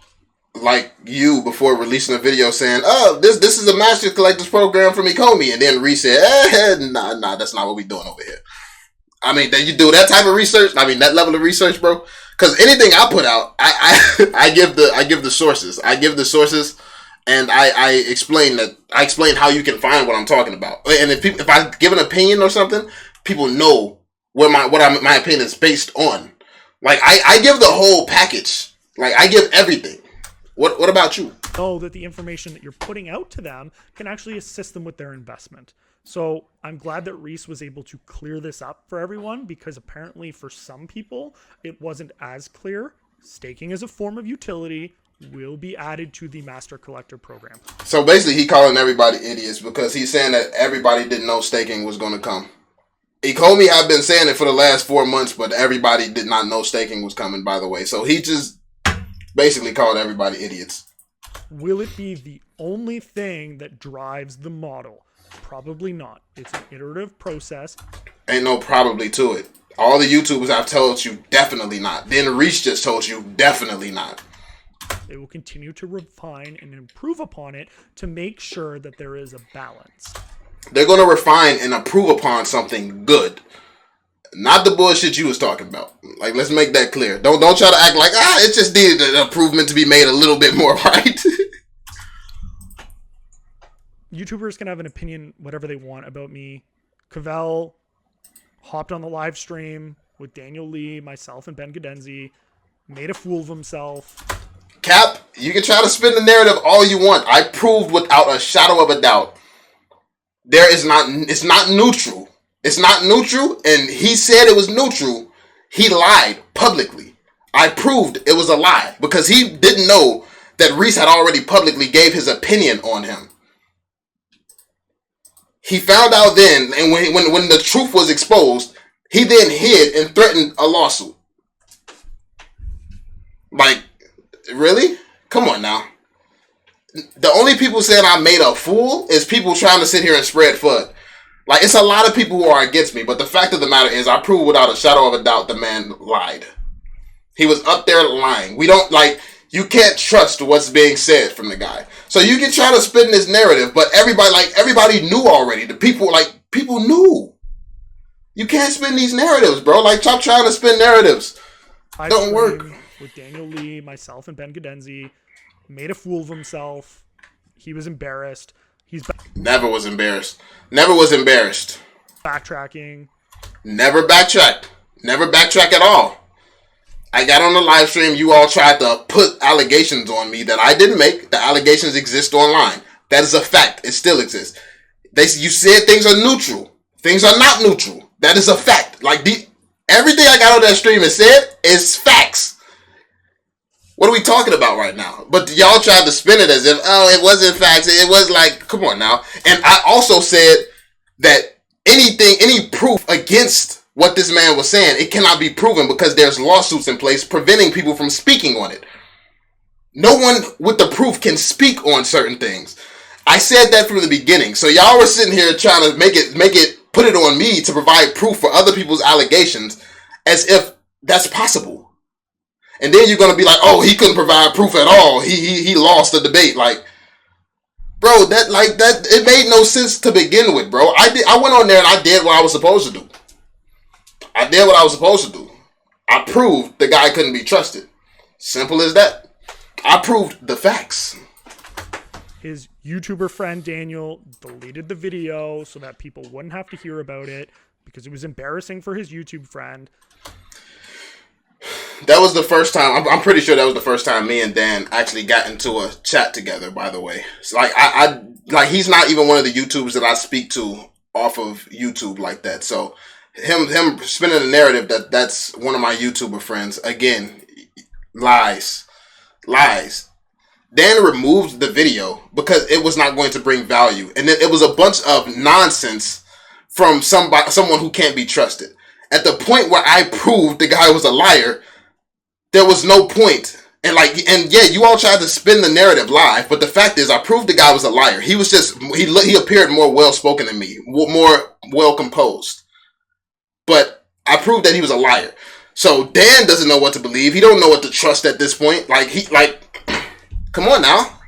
Like you before releasing a video saying, oh, this is a Master Collectors program from Ecomi, and then Reese said, nah, that's not what we doing over here. I mean, that you do that type of research, that level of research, bro. Because anything I put out, I give the sources. I give the sources, and I explain how you can find what I'm talking about. And if I give an opinion or something, people know what my opinion is based on. Like, I give the whole package. Like, I give everything. What about you? Know that the information that you're putting out to them can actually assist them with their investment. So I'm glad that Reese was able to clear this up for everyone, because apparently for some people it wasn't as clear. Staking as a form of utility will be added to the Master Collector program. So basically he calling everybody idiots because he's saying that everybody didn't know staking was going to come. Ecomi have been saying it for the last 4 months, but everybody did not know staking was coming, by the way. So he just basically called everybody idiots. Will it be the only thing that drives the model? Probably not. It's an iterative process. Ain't no probably to it. All the YouTubers I've told you, definitely not. Then Reach just told you, definitely not. They will continue to refine and improve upon it to make sure that there is a balance. They're going to refine and improve upon something good. Not the bullshit you was talking about. Like, let's make that clear. Don't try to act like, it just needed an improvement to be made a little bit more right. YouTubers can have an opinion, whatever they want about me. Cavell hopped on the live stream with Daniel Lee, myself, and Ben Gadenzi, made a fool of himself. Cap, you can try to spin the narrative all you want. I proved without a shadow of a doubt. It's not neutral. It's not neutral, and he said it was neutral. He lied publicly. I proved it was a lie because he didn't know that Reese had already publicly gave his opinion on him. He found out then, and when the truth was exposed, he then hid and threatened a lawsuit. Like, really? Come on now. The only people saying I made a fool is people trying to sit here and spread FUD. Like, it's a lot of people who are against me, but the fact of the matter is I proved without a shadow of a doubt the man lied. He was up there lying. You can't trust what's being said from the guy. So you can try to spin this narrative, but everybody knew already. People knew. You can't spin these narratives, bro. Like, stop trying to spin narratives. Don't work. With Daniel Lee, myself, and Ben Gadenzi, made a fool of himself. He was embarrassed. Never was embarrassed. Never was embarrassed. Backtracking. Never backtracked. Never backtrack at all. I got on the live stream. You all tried to put allegations on me that I didn't make. The allegations exist online. That is a fact. It still exists. You said things are neutral. Things are not neutral. That is a fact. Everything I got on that stream and said is facts. What are we talking about right now? But y'all tried to spin it as if, it wasn't facts. It was like, come on now. And I also said that any proof against what this man was saying, it cannot be proven because there's lawsuits in place preventing people from speaking on it. No one with the proof can speak on certain things. I said that from the beginning. So y'all were sitting here trying to put it on me to provide proof for other people's allegations as if that's possible. And then you're going to be like, he couldn't provide proof at all. He lost the debate. Like, bro, that it made no sense to begin with, bro. I went on there and I did what I was supposed to do. I proved the guy couldn't be trusted. Simple as that. I proved the facts. His YouTuber friend Daniel deleted the video so that people wouldn't have to hear about it because it was embarrassing for his YouTube friend. That was the first time. I'm pretty sure that was the first time me and Dan actually got into a chat together. By the way, so he's not even one of the YouTubers that I speak to off of YouTube like that. So him spinning the narrative that's one of my YouTuber friends, again, lies. Dan removed the video because it was not going to bring value, and it was a bunch of nonsense from someone who can't be trusted. At the point where I proved the guy was a liar, there was no point. And you all tried to spin the narrative live, but the fact is I proved the guy was a liar. He was he appeared more well-spoken than me, more well-composed. But I proved that he was a liar. So Dan doesn't know what to believe. He don't know what to trust at this point. Come on now.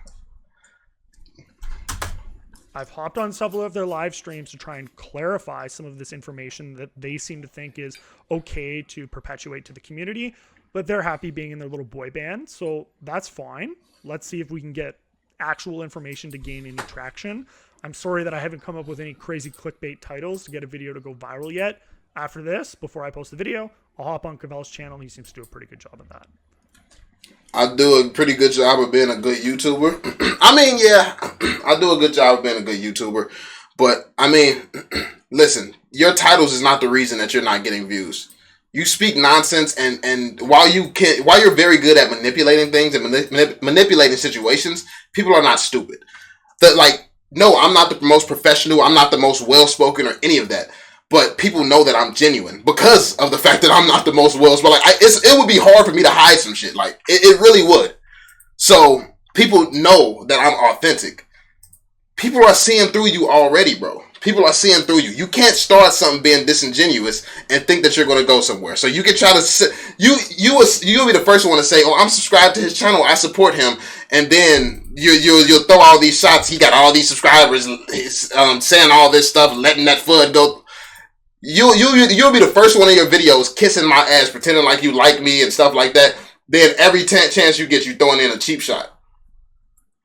I've hopped on several of their live streams to try and clarify some of this information that they seem to think is okay to perpetuate to the community, but they're happy being in their little boy band, so that's fine. Let's see if we can get actual information to gain any traction. I'm sorry that I haven't come up with any crazy clickbait titles to get a video to go viral yet. After this, before I post the video, I'll hop on Cavell's channel. He seems to do a pretty good job of that. I do a pretty good job of being a good YouTuber. I do a good job of being a good YouTuber. But, listen, your titles is not the reason that you're not getting views. You speak nonsense, and while you're very good at manipulating things and manipulating situations, people are not stupid. No, I'm not the most professional. I'm not the most well-spoken or any of that. but people know that I'm genuine because of the fact that I'm not the most well. But like, it would be hard for me to hide some shit. Like, it really would. So people know that I'm authentic. People are seeing through you already, bro. People are seeing through you. You can't start something being disingenuous and think that you're going to go somewhere. So you can try to you'll be the first one to say, "Oh, I'm subscribed to his channel. I support him," and then you'll throw all these shots. He got all these subscribers, saying all this stuff, letting that FUD go. You'll be the first one in your videos kissing my ass, pretending like you like me and stuff like that. Then every chance you get, you throwing in a cheap shot.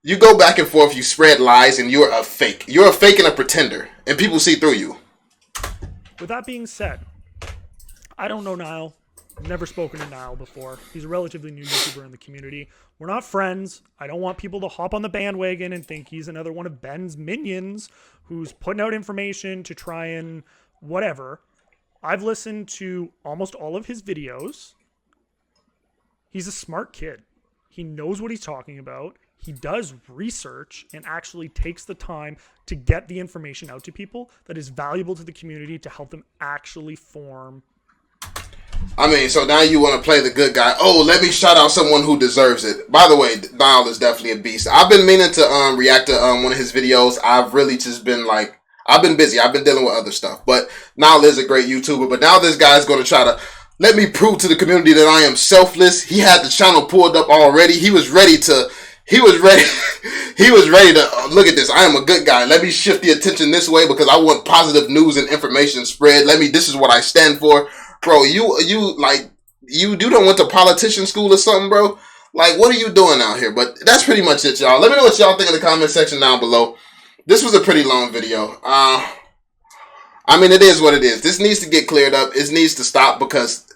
You go back and forth, you spread lies, and you're a fake. You're a fake and a pretender, and people see through you. With that being said, I don't know Niall. I've never spoken to Niall before. He's a relatively new YouTuber in the community. We're not friends. I don't want people to hop on the bandwagon and think he's another one of Ben's minions who's putting out information to try and whatever. I've listened to almost all of his videos. He's a smart kid. He knows what he's talking about. He does research and actually takes the time to get the information out to people that is valuable to the community to help them actually form. I mean, so now you want to play the good guy. Oh, let me shout out someone who deserves it. By the way, Niall is definitely a beast. I've been meaning to react to one of his videos. I've really just been like, I've been busy. I've been dealing with other stuff. But Niall is a great YouTuber. But now this guy's going to try to let me prove to the community that I am selfless. He had the channel pulled up already. He was ready to look at this. I am a good guy. Let me shift the attention this way because I want positive news and information spread. This is what I stand for. Bro, you don't went to politician school or something, bro? Like, what are you doing out here? But that's pretty much it, y'all. Let me know what y'all think in the comment section down below. This was a pretty long video. I mean, it is what it is. This needs to get cleared up. It needs to stop because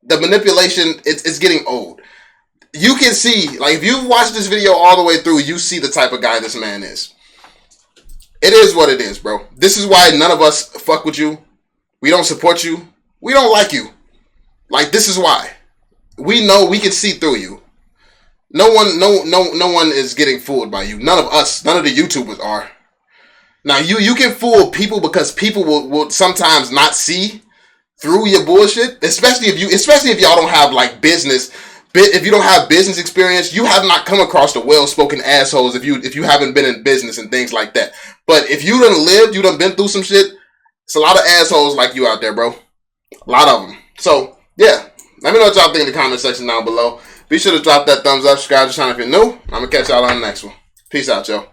the manipulation, it's getting old. You can see, like, if you've watched this video all the way through, you see the type of guy this man is. It is what it is, bro. This is why none of us fuck with you. We don't support you. We don't like you. Like, this is why. We know we can see through you. No one is getting fooled by you. None of us, none of the YouTubers are. Now, you can fool people because people will sometimes not see through your bullshit, especially if y'all don't have, like, business. If you don't have business experience, you have not come across the well-spoken assholes if you haven't been in business and things like that. But if you done lived, you done been through some shit, it's a lot of assholes like you out there, bro. A lot of them. So, yeah. Let me know what y'all think in the comment section down below. Be sure to drop that thumbs up, subscribe to the channel if you're new. I'm going to catch y'all on the next one. Peace out, y'all.